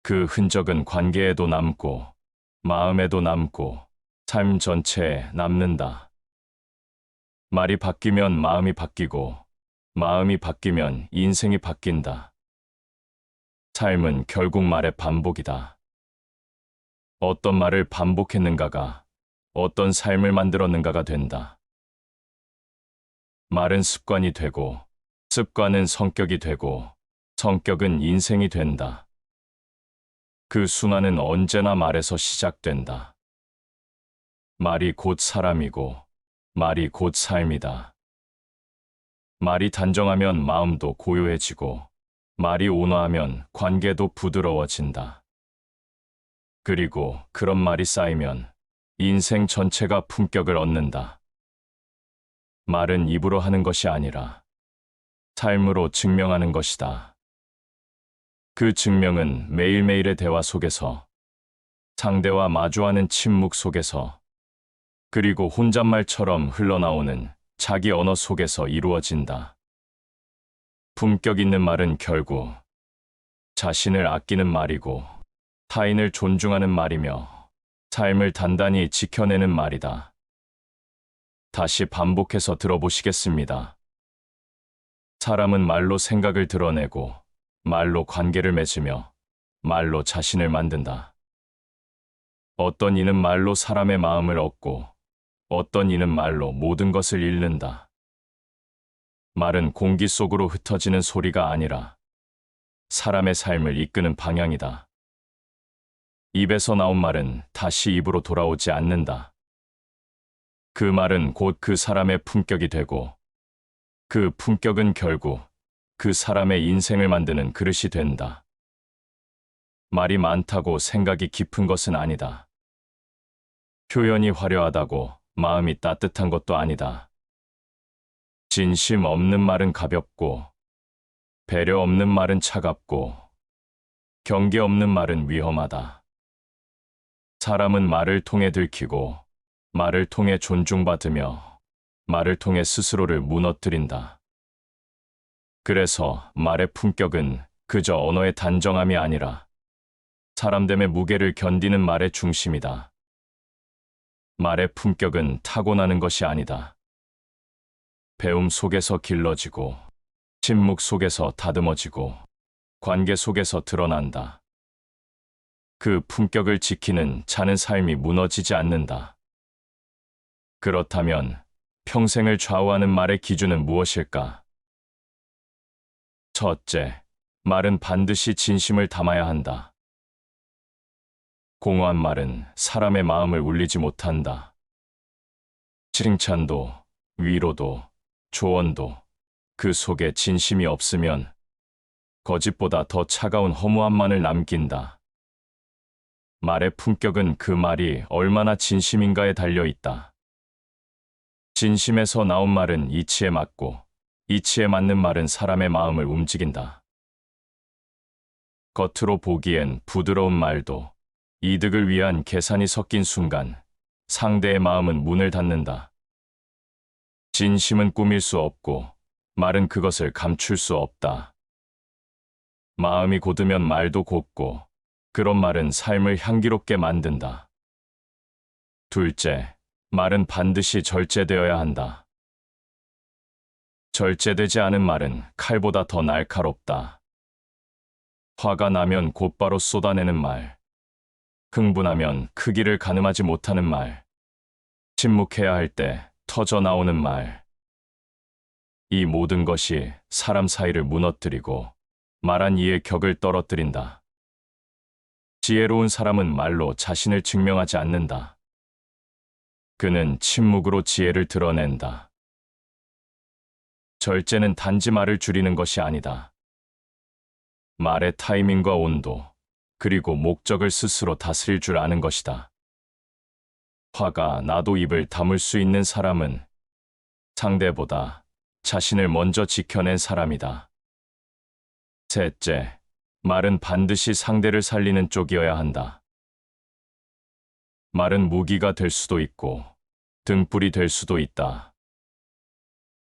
그 흔적은 관계에도 남고 마음에도 남고 삶 전체에 남는다. 말이 바뀌면 마음이 바뀌고 마음이 바뀌면 인생이 바뀐다. 삶은 결국 말의 반복이다. 어떤 말을 반복했는가가 어떤 삶을 만들었는가가 된다. 말은 습관이 되고 습관은 성격이 되고 성격은 인생이 된다. 그 순환은 언제나 말에서 시작된다. 말이 곧 사람이고 말이 곧 삶이다. 말이 단정하면 마음도 고요해지고 말이 온화하면 관계도 부드러워진다. 그리고 그런 말이 쌓이면 인생 전체가 품격을 얻는다. 말은 입으로 하는 것이 아니라 삶으로 증명하는 것이다. 그 증명은 매일매일의 대화 속에서, 상대와 마주하는 침묵 속에서, 그리고 혼잣말처럼 흘러나오는 자기 언어 속에서 이루어진다. 품격 있는 말은 결국 자신을 아끼는 말이고, 타인을 존중하는 말이며, 삶을 단단히 지켜내는 말이다. 다시 반복해서 들어보시겠습니다. 사람은 말로 생각을 드러내고, 말로 관계를 맺으며, 말로 자신을 만든다. 어떤 이는 말로 사람의 마음을 얻고, 어떤 이는 말로 모든 것을 잃는다. 말은 공기 속으로 흩어지는 소리가 아니라 사람의 삶을 이끄는 방향이다. 입에서 나온 말은 다시 입으로 돌아오지 않는다. 그 말은 곧 그 사람의 품격이 되고, 그 품격은 결국 그 사람의 인생을 만드는 그릇이 된다. 말이 많다고 생각이 깊은 것은 아니다. 표현이 화려하다고 마음이 따뜻한 것도 아니다. 진심 없는 말은 가볍고, 배려 없는 말은 차갑고, 경계 없는 말은 위험하다. 사람은 말을 통해 들키고, 말을 통해 존중받으며, 말을 통해 스스로를 무너뜨린다. 그래서 말의 품격은 그저 언어의 단정함이 아니라 사람됨의 무게를 견디는 말의 중심이다. 말의 품격은 타고나는 것이 아니다. 배움 속에서 길러지고, 침묵 속에서 다듬어지고, 관계 속에서 드러난다. 그 품격을 지키는 자는 삶이 무너지지 않는다. 그렇다면 평생을 좌우하는 말의 기준은 무엇일까? 첫째, 말은 반드시 진심을 담아야 한다. 공허한 말은 사람의 마음을 울리지 못한다. 칭찬도, 위로도, 조언도 그 속에 진심이 없으면 거짓보다 더 차가운 허무함만을 남긴다. 말의 품격은 그 말이 얼마나 진심인가에 달려 있다. 진심에서 나온 말은 이치에 맞고, 이치에 맞는 말은 사람의 마음을 움직인다. 겉으로 보기엔 부드러운 말도 이득을 위한 계산이 섞인 순간 상대의 마음은 문을 닫는다. 진심은 꾸밀 수 없고, 말은 그것을 감출 수 없다. 마음이 곧으면 말도 곧고, 그런 말은 삶을 향기롭게 만든다. 둘째, 말은 반드시 절제되어야 한다. 절제되지 않은 말은 칼보다 더 날카롭다. 화가 나면 곧바로 쏟아내는 말, 흥분하면 크기를 가늠하지 못하는 말, 침묵해야 할 때 터져 나오는 말. 이 모든 것이 사람 사이를 무너뜨리고 말한 이의 격을 떨어뜨린다. 지혜로운 사람은 말로 자신을 증명하지 않는다. 그는 침묵으로 지혜를 드러낸다. 절제는 단지 말을 줄이는 것이 아니다. 말의 타이밍과 온도, 그리고 목적을 스스로 다스릴 줄 아는 것이다. 화가 나도 입을 다물 수 있는 사람은 상대보다 자신을 먼저 지켜낸 사람이다. 셋째, 말은 반드시 상대를 살리는 쪽이어야 한다. 말은 무기가 될 수도 있고 등불이 될 수도 있다.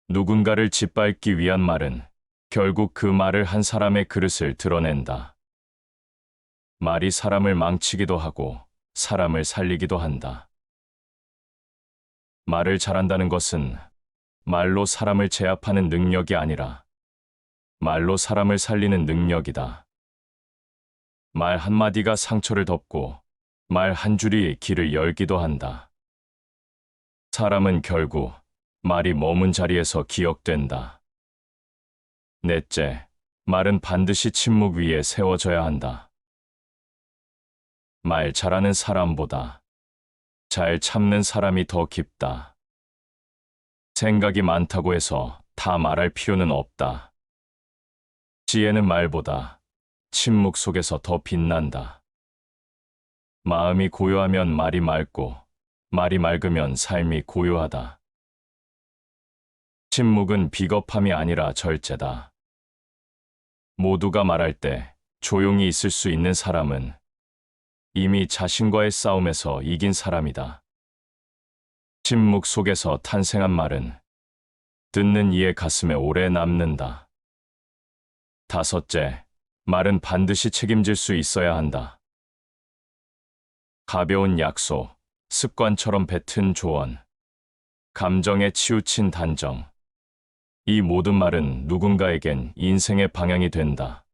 누군가를 짓밟기 위한 말은 결국 그 말을 한 사람의 그릇을 드러낸다. 말이 사람을 망치기도 하고 사람을 살리기도 한다. 말을 잘한다는 것은 말로 사람을 제압하는 능력이 아니라 말로 사람을 살리는 능력이다. 말 한마디가 상처를 덮고 말 한 줄이 길을 열기도 한다. 사람은 결국 말이 머문 자리에서 기억된다. 넷째, 말은 반드시 침묵 위에 세워져야 한다. 말 잘하는 사람보다 잘 참는 사람이 더 깊다. 생각이 많다고 해서 다 말할 필요는 없다. 지혜는 말보다 침묵 속에서 더 빛난다. 마음이 고요하면 말이 맑고, 말이 맑으면 삶이 고요하다. 침묵은 비겁함이 아니라 절제다. 모두가 말할 때 조용히 있을 수 있는 사람은 이미 자신과의 싸움에서 이긴 사람이다. 침묵 속에서 탄생한 말은 듣는 이의 가슴에 오래 남는다. 다섯째, 말은 반드시 책임질 수 있어야 한다. 가벼운 약속, 습관처럼 뱉은 조언, 감정에 치우친 단정. 이 모든 말은 누군가에겐 인생의 방향이 된다.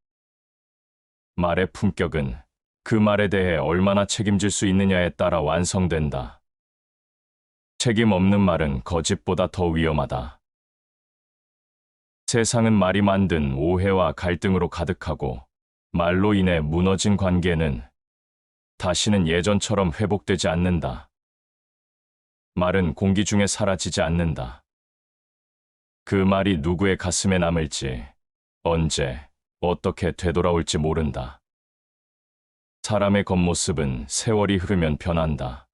말의 품격은 그 말에 대해 얼마나 책임질 수 있느냐에 따라 완성된다. 책임 없는 말은 거짓보다 더 위험하다. 세상은 말이 만든 오해와 갈등으로 가득하고 말로 인해 무너진 관계는 다시는 예전처럼 회복되지 않는다. 말은 공기 중에 사라지지 않는다. 그 말이 누구의 가슴에 남을지, 언제, 어떻게 되돌아올지 모른다. 사람의 겉모습은 세월이 흐르면 변한다.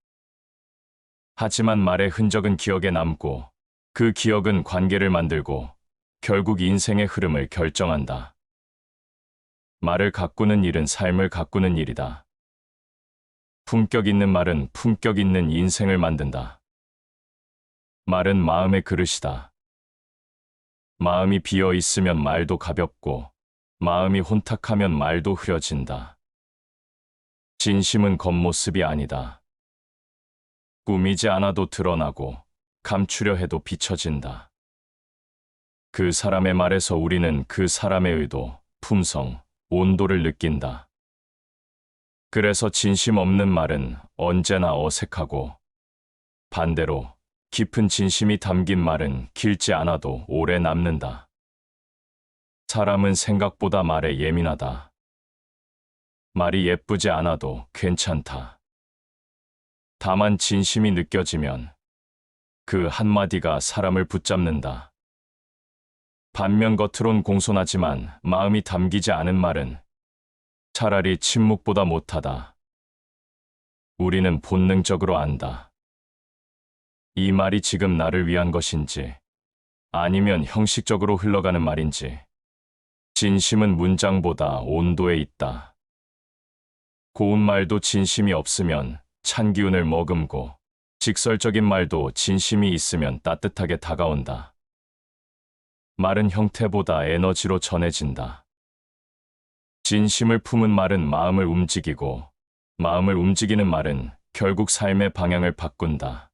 하지만 말의 흔적은 기억에 남고 그 기억은 관계를 만들고 결국 인생의 흐름을 결정한다. 말을 가꾸는 일은 삶을 가꾸는 일이다. 품격 있는 말은 품격 있는 인생을 만든다. 말은 마음의 그릇이다. 마음이 비어 있으면 말도 가볍고 마음이 혼탁하면 말도 흐려진다. 진심은 겉모습이 아니다. 꾸미지 않아도 드러나고 감추려 해도 비춰진다. 그 사람의 말에서 우리는 그 사람의 의도, 품성, 온도를 느낀다. 그래서 진심 없는 말은 언제나 어색하고 반대로 깊은 진심이 담긴 말은 길지 않아도 오래 남는다. 사람은 생각보다 말에 예민하다. 말이 예쁘지 않아도 괜찮다. 다만 진심이 느껴지면 그 한마디가 사람을 붙잡는다. 반면 겉으론 공손하지만 마음이 담기지 않은 말은 차라리 침묵보다 못하다. 우리는 본능적으로 안다. 이 말이 지금 나를 위한 것인지 아니면 형식적으로 흘러가는 말인지. 진심은 문장보다 온도에 있다. 고운 말도 진심이 없으면 찬 기운을 머금고 직설적인 말도 진심이 있으면 따뜻하게 다가온다. 말은 형태보다 에너지로 전해진다. 진심을 품은 말은 마음을 움직이고 마음을 움직이는 말은 결국 삶의 방향을 바꾼다.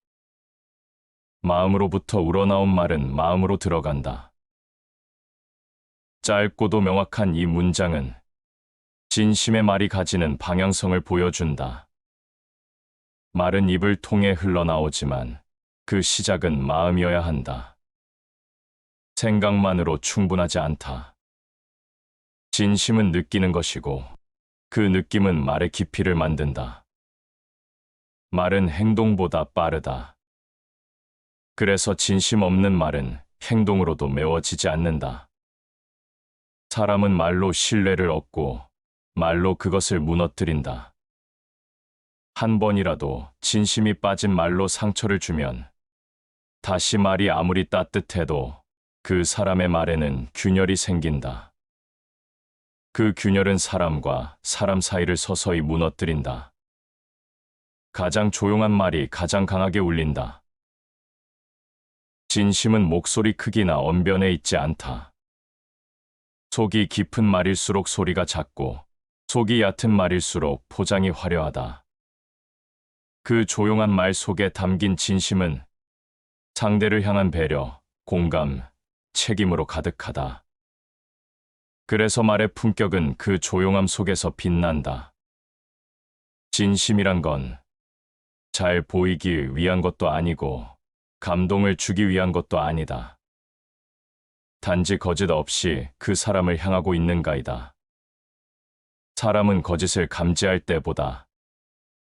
마음으로부터 우러나온 말은 마음으로 들어간다. 짧고도 명확한 이 문장은 진심의 말이 가지는 방향성을 보여준다. 말은 입을 통해 흘러나오지만 그 시작은 마음이어야 한다. 생각만으로 충분하지 않다. 진심은 느끼는 것이고 그 느낌은 말의 깊이를 만든다. 말은 행동보다 빠르다. 그래서 진심 없는 말은 행동으로도 메워지지 않는다. 사람은 말로 신뢰를 얻고 말로 그것을 무너뜨린다. 한 번이라도 진심이 빠진 말로 상처를 주면 다시 말이 아무리 따뜻해도 그 사람의 말에는 균열이 생긴다. 그 균열은 사람과 사람 사이를 서서히 무너뜨린다. 가장 조용한 말이 가장 강하게 울린다. 진심은 목소리 크기나 언변에 있지 않다. 속이 깊은 말일수록 소리가 작고 속이 얕은 말일수록 포장이 화려하다. 그 조용한 말 속에 담긴 진심은 상대를 향한 배려, 공감, 책임으로 가득하다. 그래서 말의 품격은 그 조용함 속에서 빛난다. 진심이란 건 잘 보이기 위한 것도 아니고 감동을 주기 위한 것도 아니다. 단지 거짓 없이 그 사람을 향하고 있는가이다. 사람은 거짓을 감지할 때보다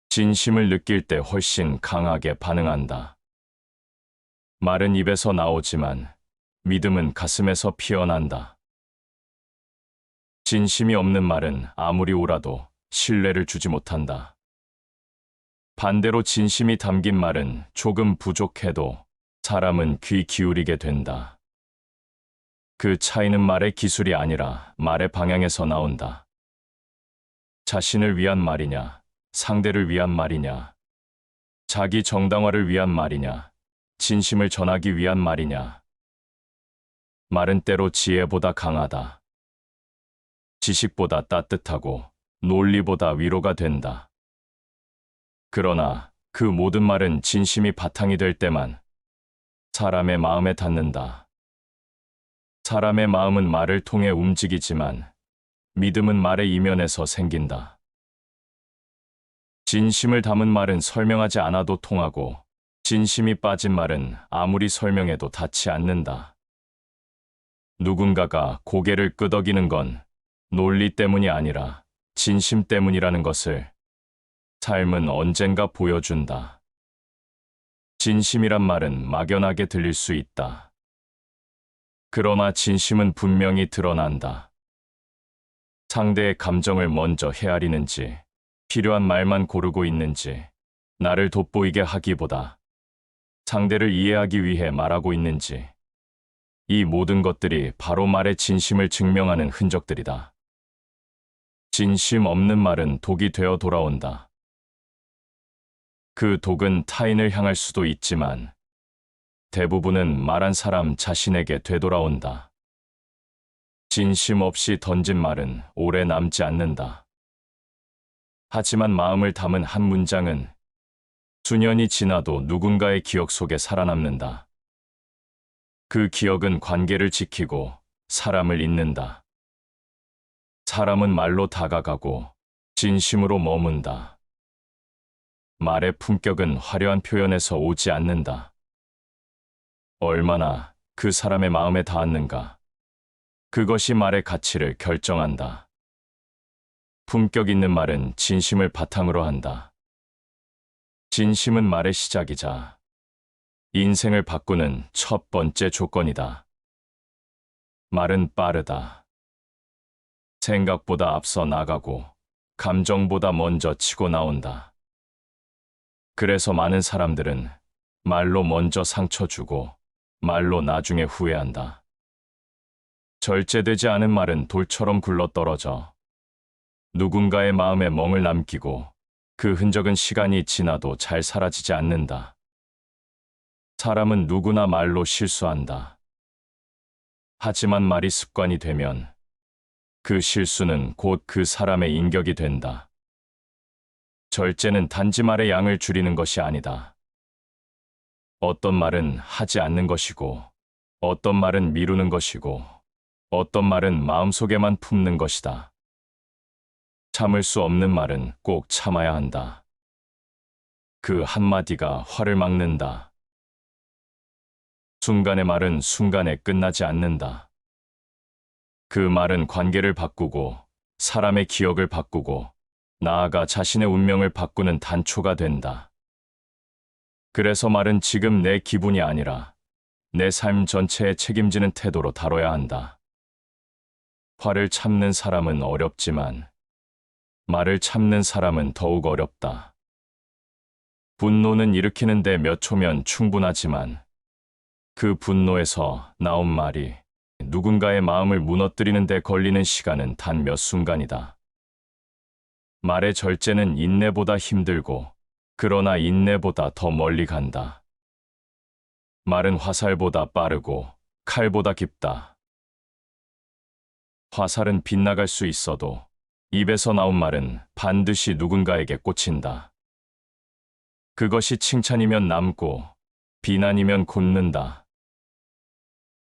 진심을 느낄 때 훨씬 강하게 반응한다. 말은 입에서 나오지만 믿음은 가슴에서 피어난다. 진심이 없는 말은 아무리 울어도 신뢰를 주지 못한다. 반대로 진심이 담긴 말은 조금 부족해도 사람은 귀 기울이게 된다. 그 차이는 말의 기술이 아니라 말의 방향에서 나온다. 자신을 위한 말이냐, 상대를 위한 말이냐, 자기 정당화를 위한 말이냐, 진심을 전하기 위한 말이냐. 말은 때로 지혜보다 강하다. 지식보다 따뜻하고 논리보다 위로가 된다. 그러나 그 모든 말은 진심이 바탕이 될 때만 사람의 마음에 닿는다. 사람의 마음은 말을 통해 움직이지만 믿음은 말의 이면에서 생긴다. 진심을 담은 말은 설명하지 않아도 통하고 진심이 빠진 말은 아무리 설명해도 닿지 않는다. 누군가가 고개를 끄덕이는 건 논리 때문이 아니라 진심 때문이라는 것을 삶은 언젠가 보여준다. 진심이란 말은 막연하게 들릴 수 있다. 그러나 진심은 분명히 드러난다. 상대의 감정을 먼저 헤아리는지, 필요한 말만 고르고 있는지, 나를 돋보이게 하기보다 상대를 이해하기 위해 말하고 있는지, 이 모든 것들이 바로 말의 진심을 증명하는 흔적들이다. 진심 없는 말은 독이 되어 돌아온다. 그 독은 타인을 향할 수도 있지만 대부분은 말한 사람 자신에게 되돌아온다. 진심 없이 던진 말은 오래 남지 않는다. 하지만 마음을 담은 한 문장은 수년이 지나도 누군가의 기억 속에 살아남는다. 그 기억은 관계를 지키고 사람을 잇는다. 사람은 말로 다가가고 진심으로 머문다. 말의 품격은 화려한 표현에서 오지 않는다. 얼마나 그 사람의 마음에 닿았는가. 그것이 말의 가치를 결정한다. 품격 있는 말은 진심을 바탕으로 한다. 진심은 말의 시작이자 인생을 바꾸는 첫 번째 조건이다. 말은 빠르다. 생각보다 앞서 나가고 감정보다 먼저 치고 나온다. 그래서 많은 사람들은 말로 먼저 상처 주고 말로 나중에 후회한다. 절제되지 않은 말은 돌처럼 굴러떨어져 누군가의 마음에 멍을 남기고 그 흔적은 시간이 지나도 잘 사라지지 않는다. 사람은 누구나 말로 실수한다. 하지만 말이 습관이 되면 그 실수는 곧 그 사람의 인격이 된다. 절제는 단지 말의 양을 줄이는 것이 아니다. 어떤 말은 하지 않는 것이고, 어떤 말은 미루는 것이고, 어떤 말은 마음속에만 품는 것이다. 참을 수 없는 말은 꼭 참아야 한다. 그 한마디가 화를 막는다. 순간의 말은 순간에 끝나지 않는다. 그 말은 관계를 바꾸고 사람의 기억을 바꾸고 나아가 자신의 운명을 바꾸는 단초가 된다. 그래서 말은 지금 내 기분이 아니라 내 삶 전체에 책임지는 태도로 다뤄야 한다. 화를 참는 사람은 어렵지만 말을 참는 사람은 더욱 어렵다. 분노는 일으키는데 몇 초면 충분하지만 그 분노에서 나온 말이 누군가의 마음을 무너뜨리는 데 걸리는 시간은 단 몇 순간이다. 말의 절제는 인내보다 힘들고 그러나 인내보다 더 멀리 간다. 말은 화살보다 빠르고 칼보다 깊다. 화살은 빗나갈 수 있어도 입에서 나온 말은 반드시 누군가에게 꽂힌다. 그것이 칭찬이면 남고 비난이면 굳는다.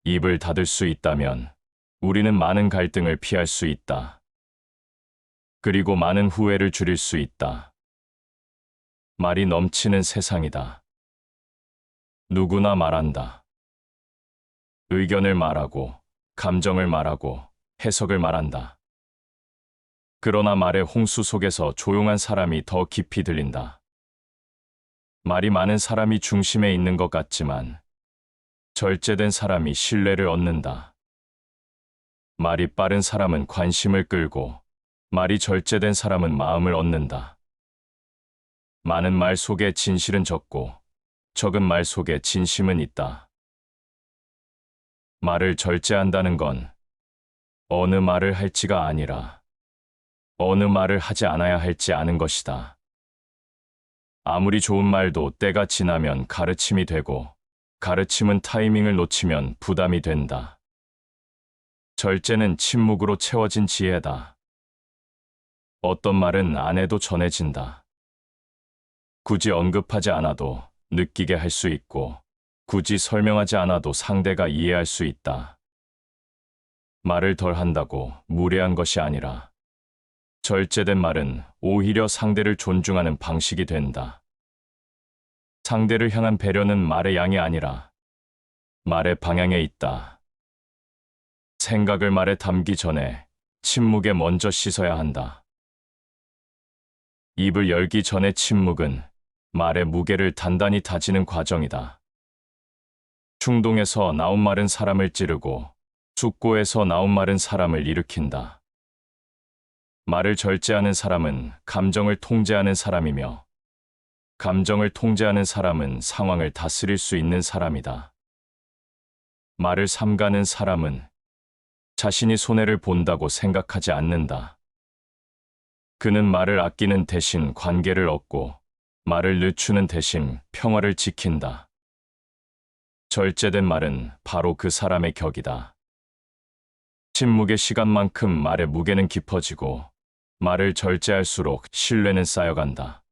입을 닫을 수 있다면 우리는 많은 갈등을 피할 수 있다. 그리고 많은 후회를 줄일 수 있다. 말이 넘치는 세상이다. 누구나 말한다. 의견을 말하고, 감정을 말하고, 해석을 말한다. 그러나 말의 홍수 속에서 조용한 사람이 더 깊이 들린다. 말이 많은 사람이 중심에 있는 것 같지만 절제된 사람이 신뢰를 얻는다. 말이 빠른 사람은 관심을 끌고 말이 절제된 사람은 마음을 얻는다. 많은 말 속에 진실은 적고 적은 말 속에 진심은 있다. 말을 절제한다는 건 어느 말을 할지가 아니라 어느 말을 하지 않아야 할지 아는 것이다. 아무리 좋은 말도 때가 지나면 가르침이 되고 가르침은 타이밍을 놓치면 부담이 된다. 절제는 침묵으로 채워진 지혜다. 어떤 말은 안 해도 전해진다. 굳이 언급하지 않아도 느끼게 할 수 있고 굳이 설명하지 않아도 상대가 이해할 수 있다. 말을 덜 한다고 무례한 것이 아니라 절제된 말은 오히려 상대를 존중하는 방식이 된다. 상대를 향한 배려는 말의 양이 아니라 말의 방향에 있다. 생각을 말에 담기 전에 침묵에 먼저 씻어야 한다. 입을 열기 전에 침묵은 말의 무게를 단단히 다지는 과정이다. 충동에서 나온 말은 사람을 찌르고 숙고에서 나온 말은 사람을 일으킨다. 말을 절제하는 사람은 감정을 통제하는 사람이며 감정을 통제하는 사람은 상황을 다스릴 수 있는 사람이다. 말을 삼가는 사람은 자신이 손해를 본다고 생각하지 않는다. 그는 말을 아끼는 대신 관계를 얻고 말을 늦추는 대신 평화를 지킨다. 절제된 말은 바로 그 사람의 격이다. 침묵의 시간만큼 말의 무게는 깊어지고 말을 절제할수록 신뢰는 쌓여간다.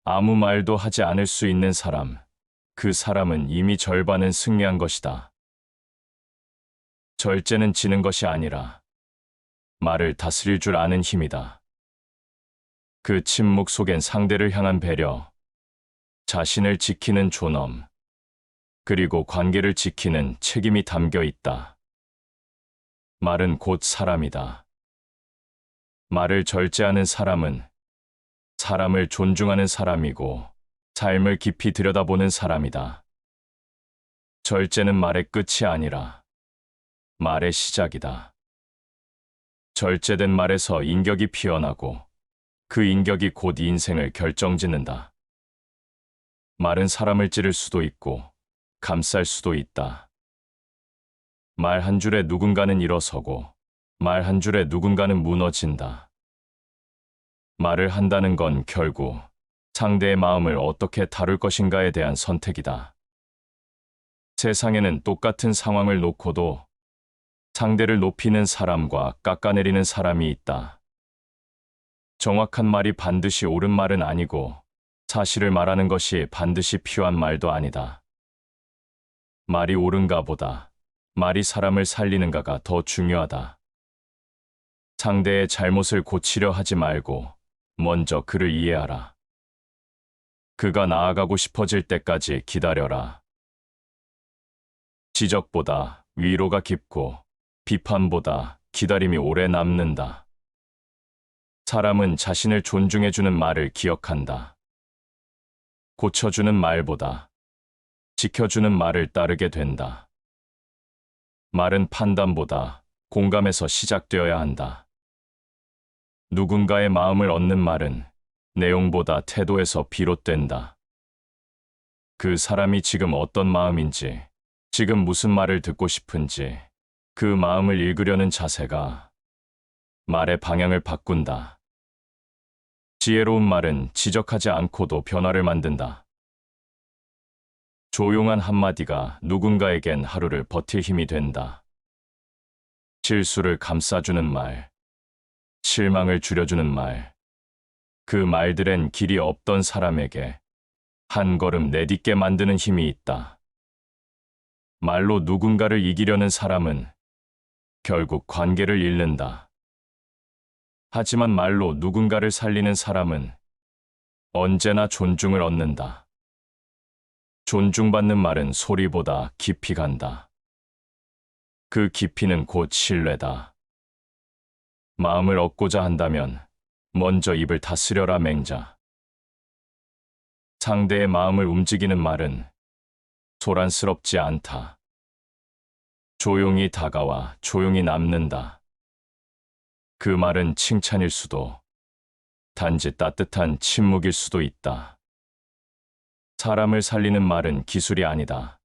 아무 말도 하지 않을 수 있는 사람, 그 사람은 이미 절반은 승리한 것이다. 절제는 지는 것이 아니라 말을 다스릴 줄 아는 힘이다. 그 침묵 속엔 상대를 향한 배려, 자신을 지키는 존엄, 그리고 관계를 지키는 책임이 담겨 있다. 말은 곧 사람이다. 말을 절제하는 사람은 사람을 존중하는 사람이고 삶을 깊이 들여다보는 사람이다. 절제는 말의 끝이 아니라 말의 시작이다. 절제된 말에서 인격이 피어나고 그 인격이 곧 인생을 결정짓는다. 말은 사람을 찌를 수도 있고 감쌀 수도 있다. 말 한 줄에 누군가는 일어서고 말 한 줄에 누군가는 무너진다. 말을 한다는 건 결국 상대의 마음을 어떻게 다룰 것인가에 대한 선택이다. 세상에는 똑같은 상황을 놓고도 상대를 높이는 사람과 깎아내리는 사람이 있다. 정확한 말이 반드시 옳은 말은 아니고 사실을 말하는 것이 반드시 필요한 말도 아니다. 말이 옳은가 보다 말이 사람을 살리는가가 더 중요하다. 상대의 잘못을 고치려 하지 말고 먼저 그를 이해하라. 그가 나아가고 싶어질 때까지 기다려라. 지적보다 위로가 깊고 비판보다 기다림이 오래 남는다. 사람은 자신을 존중해주는 말을 기억한다. 고쳐주는 말보다 지켜주는 말을 따르게 된다. 말은 판단보다 공감에서 시작되어야 한다. 누군가의 마음을 얻는 말은 내용보다 태도에서 비롯된다. 그 사람이 지금 어떤 마음인지, 지금 무슨 말을 듣고 싶은지, 그 마음을 읽으려는 자세가 말의 방향을 바꾼다. 지혜로운 말은 지적하지 않고도 변화를 만든다. 조용한 한마디가 누군가에겐 하루를 버틸 힘이 된다. 실수를 감싸주는 말, 실망을 줄여주는 말, 그 말들엔 길이 없던 사람에게 한 걸음 내딛게 만드는 힘이 있다. 말로 누군가를 이기려는 사람은 결국 관계를 잃는다. 하지만 말로 누군가를 살리는 사람은 언제나 존중을 얻는다. 존중받는 말은 소리보다 깊이 간다. 그 깊이는 곧 신뢰다. 마음을 얻고자 한다면 먼저 입을 다스려라 맹자. 상대의 마음을 움직이는 말은 소란스럽지 않다. 조용히 다가와 조용히 남는다. 그 말은 칭찬일 수도, 단지 따뜻한 침묵일 수도 있다. 사람을 살리는 말은 기술이 아니다.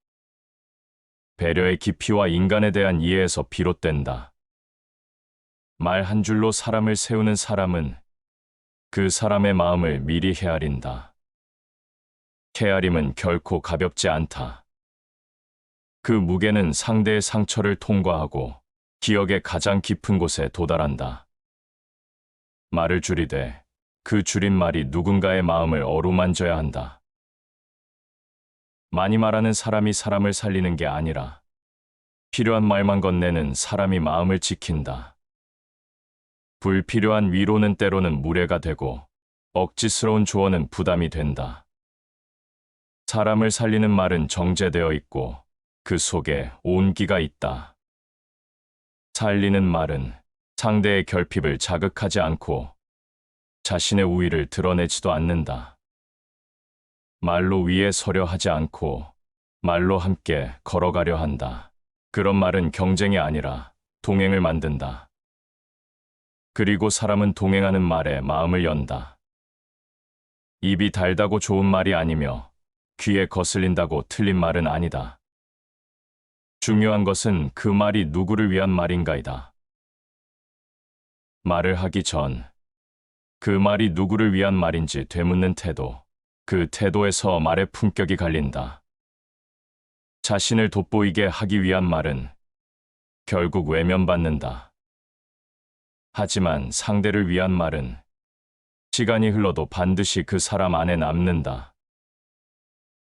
배려의 깊이와 인간에 대한 이해에서 비롯된다. 말 한 줄로 사람을 세우는 사람은 그 사람의 마음을 미리 헤아린다. 헤아림은 결코 가볍지 않다. 그 무게는 상대의 상처를 통과하고 기억의 가장 깊은 곳에 도달한다. 말을 줄이되 그 줄임말이 누군가의 마음을 어루만져야 한다. 많이 말하는 사람이 사람을 살리는 게 아니라 필요한 말만 건네는 사람이 마음을 지킨다. 불필요한 위로는 때로는 무례가 되고 억지스러운 조언은 부담이 된다. 사람을 살리는 말은 정제되어 있고 그 속에 온기가 있다. 살리는 말은 상대의 결핍을 자극하지 않고 자신의 우위를 드러내지도 않는다. 말로 위에 서려 하지 않고 말로 함께 걸어가려 한다. 그런 말은 경쟁이 아니라 동행을 만든다. 그리고 사람은 동행하는 말에 마음을 연다. 입이 달다고 좋은 말이 아니며 귀에 거슬린다고 틀린 말은 아니다. 중요한 것은 그 말이 누구를 위한 말인가이다. 말을 하기 전 그 말이 누구를 위한 말인지 되묻는 태도, 그 태도에서 말의 품격이 갈린다. 자신을 돋보이게 하기 위한 말은 결국 외면받는다. 하지만 상대를 위한 말은 시간이 흘러도 반드시 그 사람 안에 남는다.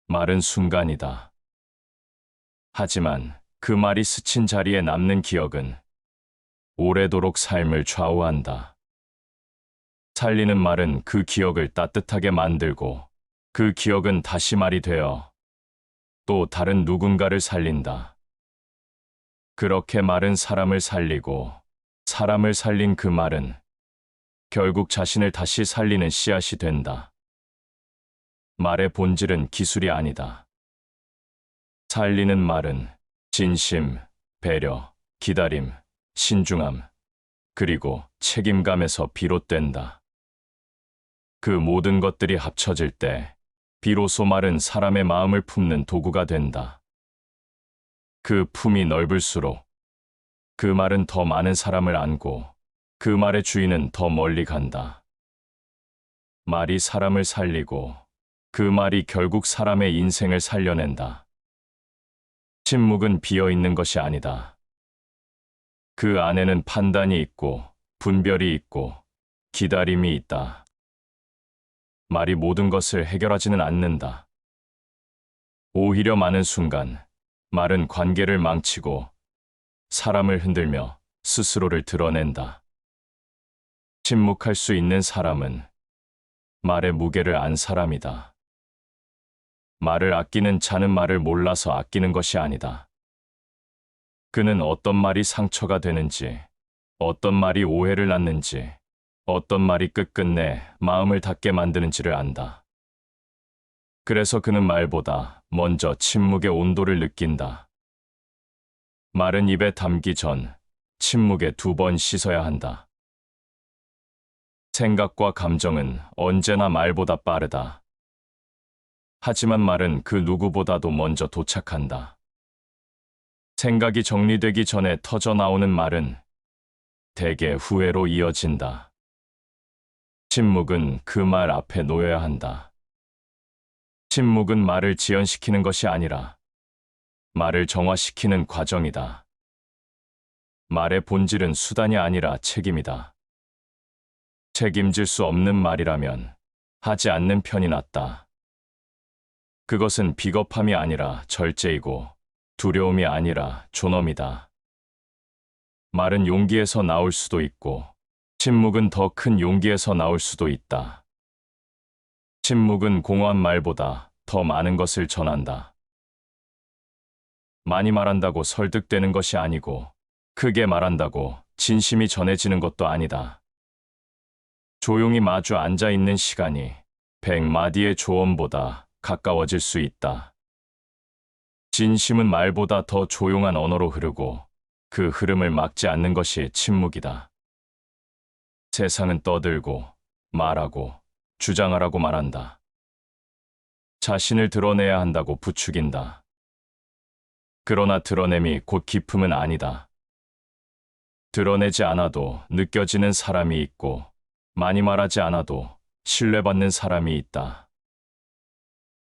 말은 순간이다. 하지만 그 말이 스친 자리에 남는 기억은 오래도록 삶을 좌우한다. 살리는 말은 그 기억을 따뜻하게 만들고 그 기억은 다시 말이 되어 또 다른 누군가를 살린다. 그렇게 말은 사람을 살리고 사람을 살린 그 말은 결국 자신을 다시 살리는 씨앗이 된다. 말의 본질은 기술이 아니다. 살리는 말은 진심, 배려, 기다림, 신중함, 그리고 책임감에서 비롯된다. 그 모든 것들이 합쳐질 때 비로소 말은 사람의 마음을 품는 도구가 된다. 그 품이 넓을수록 그 말은 더 많은 사람을 안고 그 말의 주인은 더 멀리 간다. 말이 사람을 살리고 그 말이 결국 사람의 인생을 살려낸다. 침묵은 비어있는 것이 아니다. 그 안에는 판단이 있고 분별이 있고 기다림이 있다. 말이 모든 것을 해결하지는 않는다. 오히려 많은 순간 말은 관계를 망치고 사람을 흔들며 스스로를 드러낸다. 침묵할 수 있는 사람은 말의 무게를 안 사람이다. 말을 아끼는 자는 말을 몰라서 아끼는 것이 아니다. 그는 어떤 말이 상처가 되는지, 어떤 말이 오해를 낳는지, 어떤 말이 끝끝내 마음을 닫게 만드는지를 안다. 그래서 그는 말보다 먼저 침묵의 온도를 느낀다. 말은 입에 담기 전 침묵에 2번 씻어야 한다. 생각과 감정은 언제나 말보다 빠르다. 하지만 말은 그 누구보다도 먼저 도착한다. 생각이 정리되기 전에 터져 나오는 말은 대개 후회로 이어진다. 침묵은 그 말 앞에 놓여야 한다. 침묵은 말을 지연시키는 것이 아니라 말을 정화시키는 과정이다. 말의 본질은 수단이 아니라 책임이다. 책임질 수 없는 말이라면 하지 않는 편이 낫다. 그것은 비겁함이 아니라 절제이고 두려움이 아니라 존엄이다. 말은 용기에서 나올 수도 있고 침묵은 더 큰 용기에서 나올 수도 있다. 침묵은 공허한 말보다 더 많은 것을 전한다. 많이 말한다고 설득되는 것이 아니고 크게 말한다고 진심이 전해지는 것도 아니다. 조용히 마주 앉아 있는 시간이 100마디의 조언보다 가까워질 수 있다. 진심은 말보다 더 조용한 언어로 흐르고 그 흐름을 막지 않는 것이 침묵이다. 세상은 떠들고 말하고 주장하라고 말한다. 자신을 드러내야 한다고 부추긴다. 그러나 드러냄이 곧 기품은 아니다. 드러내지 않아도 느껴지는 사람이 있고, 많이 말하지 않아도 신뢰받는 사람이 있다.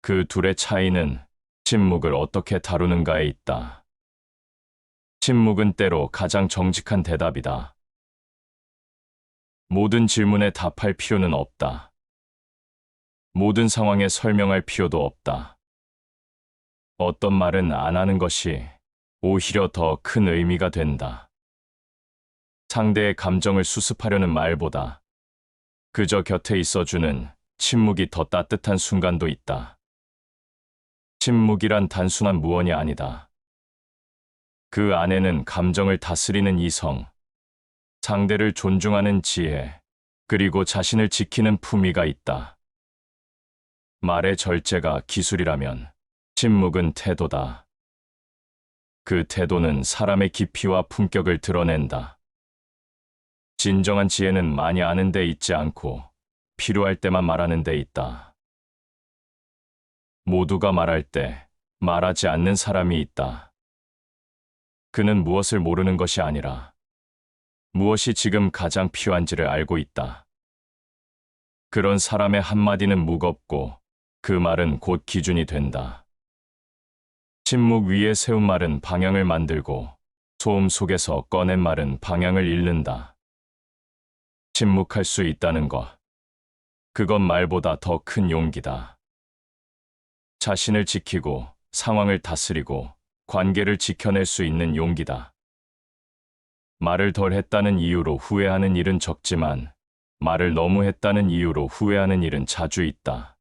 그 둘의 차이는 침묵을 어떻게 다루는가에 있다. 침묵은 때로 가장 정직한 대답이다. 모든 질문에 답할 필요는 없다. 모든 상황에 설명할 필요도 없다. 어떤 말은 안 하는 것이 오히려 더 큰 의미가 된다. 상대의 감정을 수습하려는 말보다 그저 곁에 있어주는 침묵이 더 따뜻한 순간도 있다. 침묵이란 단순한 무언이 아니다. 그 안에는 감정을 다스리는 이성, 상대를 존중하는 지혜, 그리고 자신을 지키는 품위가 있다. 말의 절제가 기술이라면 침묵은 태도다. 그 태도는 사람의 깊이와 품격을 드러낸다. 진정한 지혜는 많이 아는 데 있지 않고 필요할 때만 말하는 데 있다. 모두가 말할 때 말하지 않는 사람이 있다. 그는 무엇을 모르는 것이 아니라 무엇이 지금 가장 필요한지를 알고 있다. 그런 사람의 한마디는 무겁고 그 말은 곧 기준이 된다. 침묵 위에 세운 말은 방향을 만들고 소음 속에서 꺼낸 말은 방향을 잃는다. 침묵할 수 있다는 것, 그건 말보다 더 큰 용기다. 자신을 지키고 상황을 다스리고 관계를 지켜낼 수 있는 용기다. 말을 덜 했다는 이유로 후회하는 일은 적지만 말을 너무 했다는 이유로 후회하는 일은 자주 있다.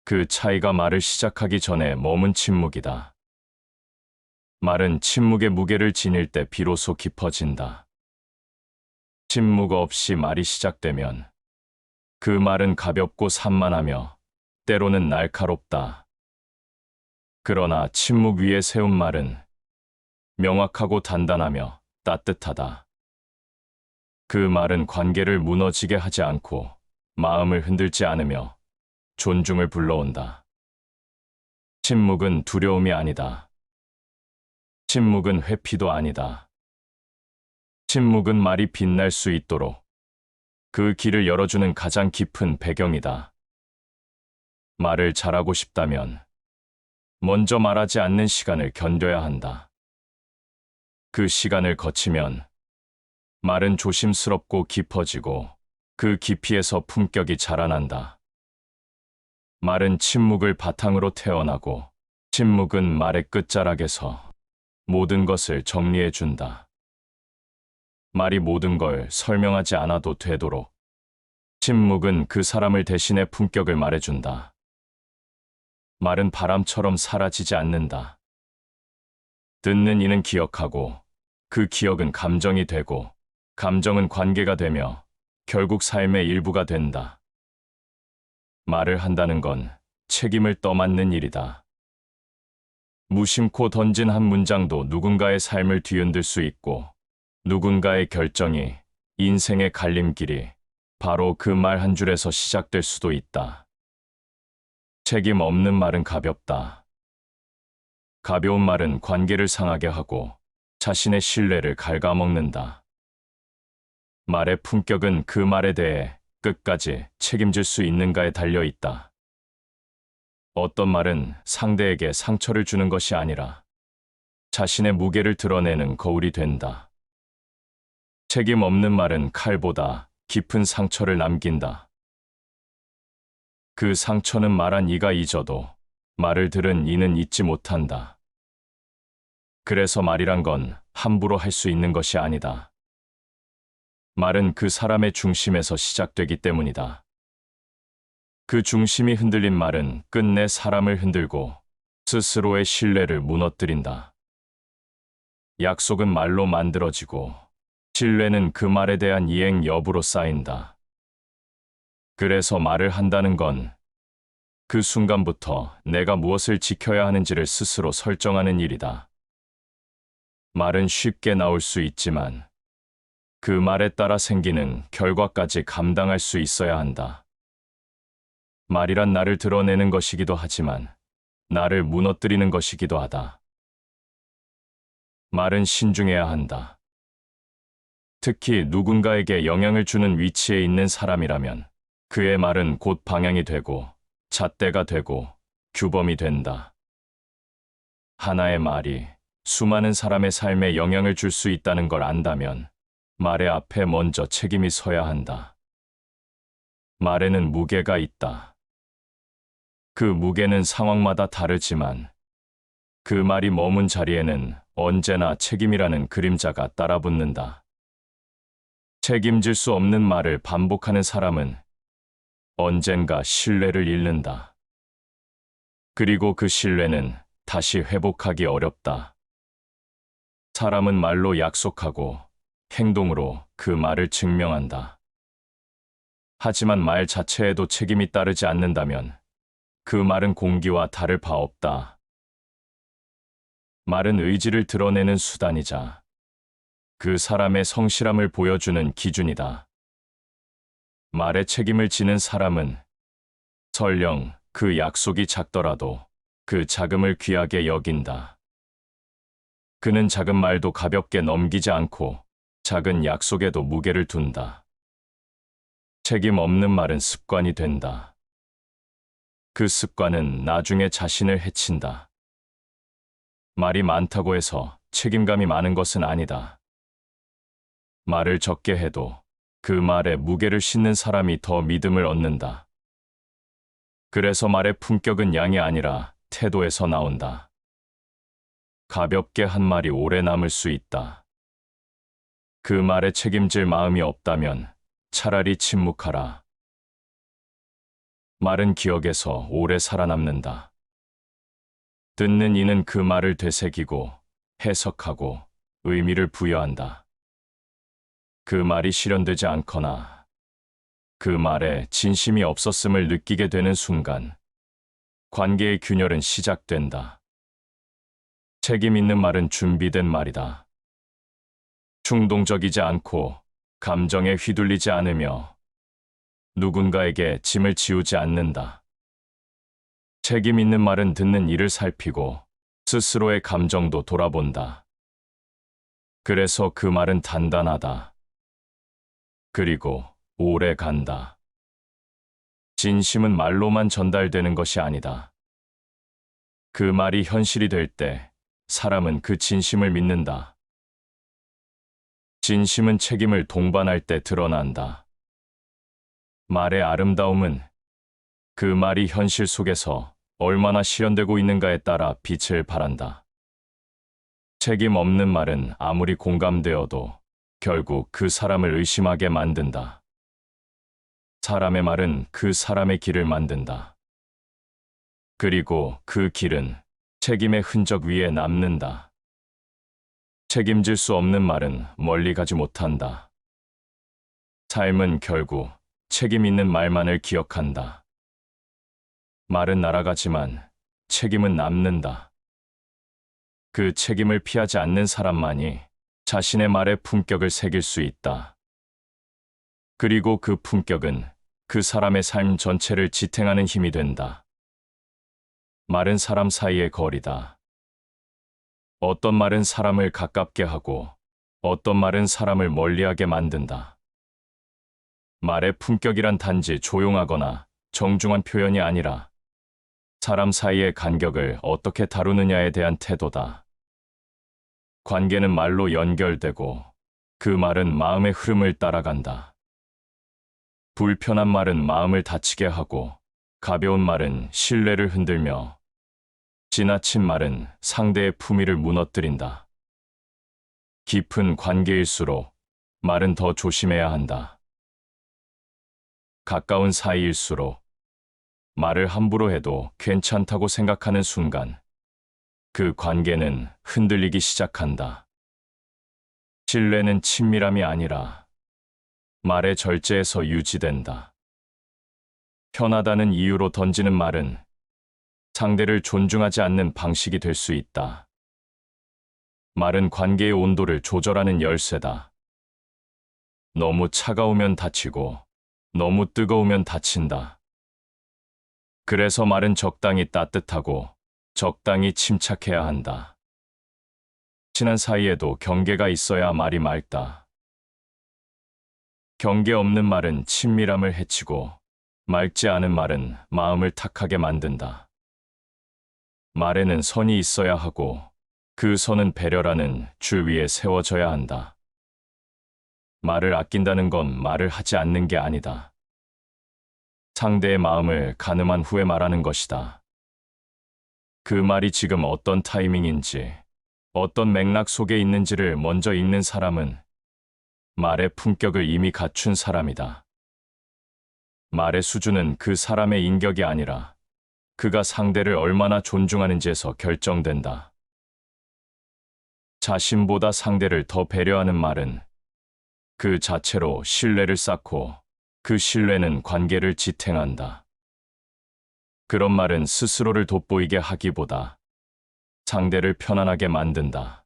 그 차이가 말을 시작하기 전에 머문 침묵이다. 말은 침묵의 무게를 지닐 때 비로소 깊어진다. 침묵 없이 말이 시작되면 그 말은 가볍고 산만하며 때로는 날카롭다. 그러나 침묵 위에 세운 말은 명확하고 단단하며 따뜻하다. 그 말은 관계를 무너지게 하지 않고 마음을 흔들지 않으며 존중을 불러온다. 침묵은 두려움이 아니다. 침묵은 회피도 아니다. 침묵은 말이 빛날 수 있도록 그 길을 열어주는 가장 깊은 배경이다. 말을 잘하고 싶다면 먼저 말하지 않는 시간을 견뎌야 한다. 그 시간을 거치면 말은 조심스럽고 깊어지고 그 깊이에서 품격이 자라난다. 말은 침묵을 바탕으로 태어나고 침묵은 말의 끝자락에서 모든 것을 정리해준다. 말이 모든 걸 설명하지 않아도 되도록 침묵은 그 사람을 대신해 품격을 말해준다. 말은 바람처럼 사라지지 않는다. 듣는 이는 기억하고 그 기억은 감정이 되고 감정은 관계가 되며 결국 삶의 일부가 된다. 말을 한다는 건 책임을 떠맡는 일이다. 무심코 던진 한 문장도 누군가의 삶을 뒤흔들 수 있고 누군가의 결정이 인생의 갈림길이 바로 그 말 한 줄에서 시작될 수도 있다. 책임 없는 말은 가볍다. 가벼운 말은 관계를 상하게 하고 자신의 신뢰를 갉아먹는다. 말의 품격은 그 말에 대해 끝까지 책임질 수 있는가에 달려 있다. 어떤 말은 상대에게 상처를 주는 것이 아니라 자신의 무게를 드러내는 거울이 된다. 책임 없는 말은 칼보다 깊은 상처를 남긴다. 그 상처는 말한 이가 잊어도 말을 들은 이는 잊지 못한다. 그래서 말이란 건 함부로 할 수 있는 것이 아니다. 말은 그 사람의 중심에서 시작되기 때문이다. 그 중심이 흔들린 말은 끝내 사람을 흔들고 스스로의 신뢰를 무너뜨린다. 약속은 말로 만들어지고 신뢰는 그 말에 대한 이행 여부로 쌓인다. 그래서 말을 한다는 건 그 순간부터 내가 무엇을 지켜야 하는지를 스스로 설정하는 일이다. 말은 쉽게 나올 수 있지만 그 말에 따라 생기는 결과까지 감당할 수 있어야 한다. 말이란 나를 드러내는 것이기도 하지만 나를 무너뜨리는 것이기도 하다. 말은 신중해야 한다. 특히 누군가에게 영향을 주는 위치에 있는 사람이라면 그의 말은 곧 방향이 되고 잣대가 되고 규범이 된다. 하나의 말이 수많은 사람의 삶에 영향을 줄 수 있다는 걸 안다면 말의 앞에 먼저 책임이 서야 한다. 말에는 무게가 있다. 그 무게는 상황마다 다르지만 그 말이 머문 자리에는 언제나 책임이라는 그림자가 따라붙는다. 책임질 수 없는 말을 반복하는 사람은 언젠가 신뢰를 잃는다. 그리고 그 신뢰는 다시 회복하기 어렵다. 사람은 말로 약속하고 행동으로 그 말을 증명한다. 하지만 말 자체에도 책임이 따르지 않는다면 그 말은 공기와 다를 바 없다. 말은 의지를 드러내는 수단이자 그 사람의 성실함을 보여주는 기준이다. 말에 책임을 지는 사람은 설령 그 약속이 작더라도 그 자금을 귀하게 여긴다. 그는 작은 말도 가볍게 넘기지 않고 작은 약속에도 무게를 둔다. 책임 없는 말은 습관이 된다. 그 습관은 나중에 자신을 해친다. 말이 많다고 해서 책임감이 많은 것은 아니다. 말을 적게 해도 그 말에 무게를 싣는 사람이 더 믿음을 얻는다. 그래서 말의 품격은 양이 아니라 태도에서 나온다. 가볍게 한 말이 오래 남을 수 있다. 그 말에 책임질 마음이 없다면 차라리 침묵하라. 말은 기억에서 오래 살아남는다. 듣는 이는 그 말을 되새기고 해석하고 의미를 부여한다. 그 말이 실현되지 않거나 그 말에 진심이 없었음을 느끼게 되는 순간 관계의 균열은 시작된다. 책임 있는 말은 준비된 말이다. 충동적이지 않고 감정에 휘둘리지 않으며 누군가에게 짐을 지우지 않는다. 책임 있는 말은 듣는 이를 살피고 스스로의 감정도 돌아본다. 그래서 그 말은 단단하다. 그리고 오래 간다. 진심은 말로만 전달되는 것이 아니다. 그 말이 현실이 될 때 사람은 그 진심을 믿는다. 진심은 책임을 동반할 때 드러난다. 말의 아름다움은 그 말이 현실 속에서 얼마나 실현되고 있는가에 따라 빛을 발한다. 책임 없는 말은 아무리 공감되어도 결국 그 사람을 의심하게 만든다. 사람의 말은 그 사람의 길을 만든다. 그리고 그 길은 책임의 흔적 위에 남는다. 책임질 수 없는 말은 멀리 가지 못한다. 삶은 결국 책임 있는 말만을 기억한다. 말은 날아가지만 책임은 남는다. 그 책임을 피하지 않는 사람만이 자신의 말에 품격을 새길 수 있다. 그리고 그 품격은 그 사람의 삶 전체를 지탱하는 힘이 된다. 말은 사람 사이의 거리다. 어떤 말은 사람을 가깝게 하고 어떤 말은 사람을 멀리하게 만든다. 말의 품격이란 단지 조용하거나 정중한 표현이 아니라 사람 사이의 간격을 어떻게 다루느냐에 대한 태도다. 관계는 말로 연결되고 그 말은 마음의 흐름을 따라간다. 불편한 말은 마음을 다치게 하고 가벼운 말은 신뢰를 흔들며 지나친 말은 상대의 품위를 무너뜨린다. 깊은 관계일수록 말은 더 조심해야 한다. 가까운 사이일수록 말을 함부로 해도 괜찮다고 생각하는 순간 그 관계는 흔들리기 시작한다. 신뢰는 친밀함이 아니라 말의 절제에서 유지된다. 편하다는 이유로 던지는 말은 상대를 존중하지 않는 방식이 될 수 있다. 말은 관계의 온도를 조절하는 열쇠다. 너무 차가우면 다치고 너무 뜨거우면 다친다. 그래서 말은 적당히 따뜻하고 적당히 침착해야 한다. 친한 사이에도 경계가 있어야 말이 맑다. 경계 없는 말은 친밀함을 해치고 맑지 않은 말은 마음을 탁하게 만든다. 말에는 선이 있어야 하고 그 선은 배려라는 줄 위에 세워져야 한다. 말을 아낀다는 건 말을 하지 않는 게 아니다. 상대의 마음을 가늠한 후에 말하는 것이다. 그 말이 지금 어떤 타이밍인지, 어떤 맥락 속에 있는지를 먼저 읽는 사람은 말의 품격을 이미 갖춘 사람이다. 말의 수준은 그 사람의 인격이 아니라 그가 상대를 얼마나 존중하는지에서 결정된다. 자신보다 상대를 더 배려하는 말은 그 자체로 신뢰를 쌓고 그 신뢰는 관계를 지탱한다. 그런 말은 스스로를 돋보이게 하기보다 상대를 편안하게 만든다.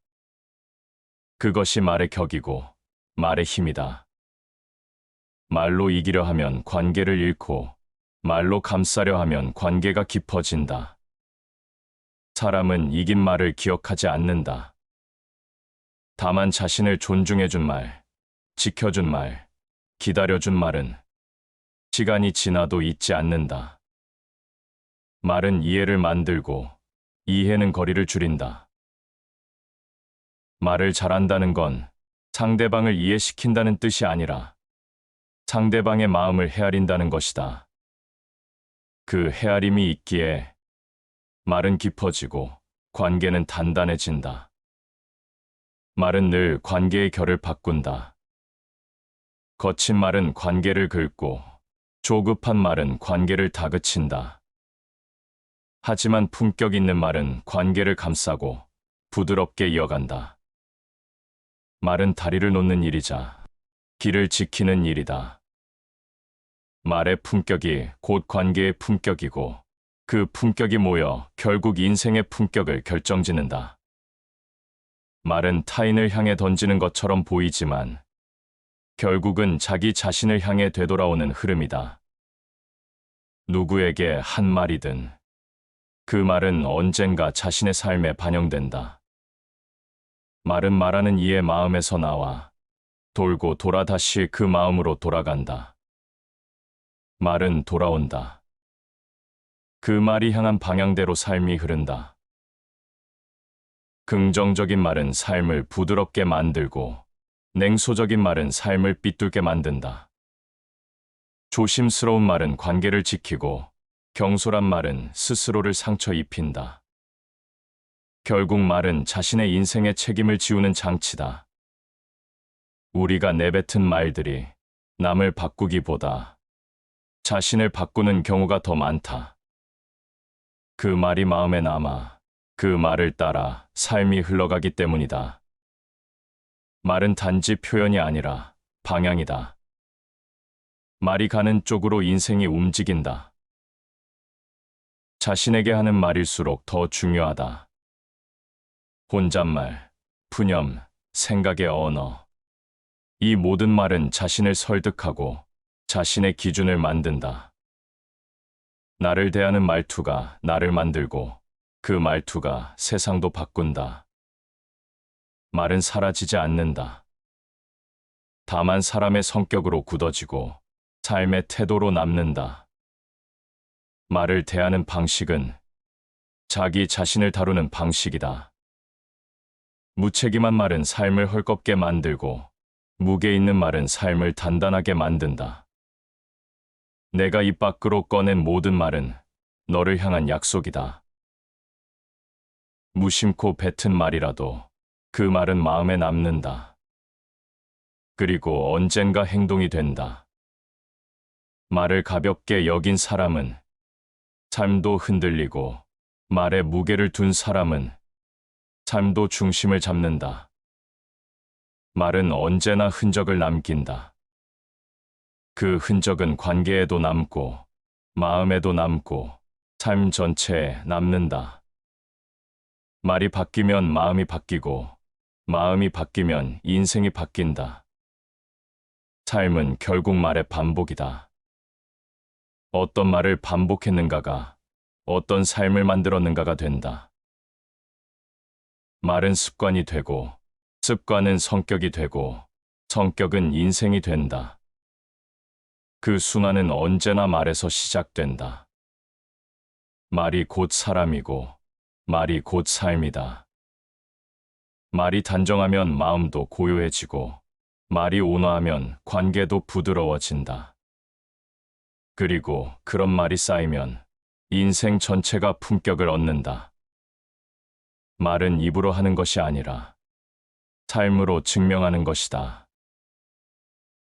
그것이 말의 격이고 말의 힘이다. 말로 이기려 하면 관계를 잃고 말로 감싸려 하면 관계가 깊어진다. 사람은 이긴 말을 기억하지 않는다. 다만 자신을 존중해준 말, 지켜준 말, 기다려준 말은 시간이 지나도 잊지 않는다. 말은 이해를 만들고 이해는 거리를 줄인다. 말을 잘한다는 건 상대방을 이해시킨다는 뜻이 아니라 상대방의 마음을 헤아린다는 것이다. 그 헤아림이 있기에 말은 깊어지고 관계는 단단해진다. 말은 늘 관계의 결을 바꾼다. 거친 말은 관계를 긁고 조급한 말은 관계를 다그친다. 하지만 품격 있는 말은 관계를 감싸고 부드럽게 이어간다. 말은 다리를 놓는 일이자 길을 지키는 일이다. 말의 품격이 곧 관계의 품격이고 그 품격이 모여 결국 인생의 품격을 결정짓는다. 말은 타인을 향해 던지는 것처럼 보이지만 결국은 자기 자신을 향해 되돌아오는 흐름이다. 누구에게 한 말이든 그 말은 언젠가 자신의 삶에 반영된다. 말은 말하는 이의 마음에서 나와 돌고 돌아 다시 그 마음으로 돌아간다. 말은 돌아온다. 그 말이 향한 방향대로 삶이 흐른다. 긍정적인 말은 삶을 부드럽게 만들고 냉소적인 말은 삶을 삐뚤게 만든다. 조심스러운 말은 관계를 지키고 경솔한 말은 스스로를 상처 입힌다. 결국 말은 자신의 인생의 책임을 지우는 장치다. 우리가 내뱉은 말들이 남을 바꾸기보다 자신을 바꾸는 경우가 더 많다. 그 말이 마음에 남아 그 말을 따라 삶이 흘러가기 때문이다. 말은 단지 표현이 아니라 방향이다. 말이 가는 쪽으로 인생이 움직인다. 자신에게 하는 말일수록 더 중요하다. 혼잣말, 푸념, 생각의 언어. 이 모든 말은 자신을 설득하고 자신의 기준을 만든다. 나를 대하는 말투가 나를 만들고 그 말투가 세상도 바꾼다. 말은 사라지지 않는다. 다만 사람의 성격으로 굳어지고 삶의 태도로 남는다. 말을 대하는 방식은 자기 자신을 다루는 방식이다. 무책임한 말은 삶을 헐겁게 만들고 무게 있는 말은 삶을 단단하게 만든다. 내가 입 밖으로 꺼낸 모든 말은 너를 향한 약속이다. 무심코 뱉은 말이라도 그 말은 마음에 남는다. 그리고 언젠가 행동이 된다. 말을 가볍게 여긴 사람은 삶도 흔들리고 말에 무게를 둔 사람은 삶도 중심을 잡는다. 말은 언제나 흔적을 남긴다. 그 흔적은 관계에도 남고 마음에도 남고 삶 전체에 남는다. 말이 바뀌면 마음이 바뀌고 마음이 바뀌면 인생이 바뀐다. 삶은 결국 말의 반복이다. 어떤 말을 반복했는가가 어떤 삶을 만들었는가가 된다. 말은 습관이 되고, 습관은 성격이 되고, 성격은 인생이 된다. 그 순환은 언제나 말에서 시작된다. 말이 곧 사람이고, 말이 곧 삶이다. 말이 단정하면 마음도 고요해지고, 말이 온화하면 관계도 부드러워진다. 그리고 그런 말이 쌓이면 인생 전체가 품격을 얻는다. 말은 입으로 하는 것이 아니라 삶으로 증명하는 것이다.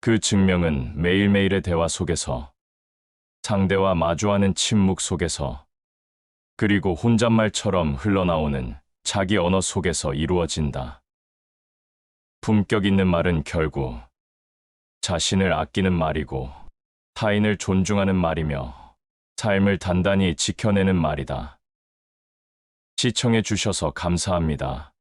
그 증명은 매일매일의 대화 속에서, 상대와 마주하는 침묵 속에서, 그리고 혼잣말처럼 흘러나오는 자기 언어 속에서 이루어진다. 품격 있는 말은 결국 자신을 아끼는 말이고, 타인을 존중하는 말이며, 삶을 단단히 지켜내는 말이다. 시청해 주셔서 감사합니다.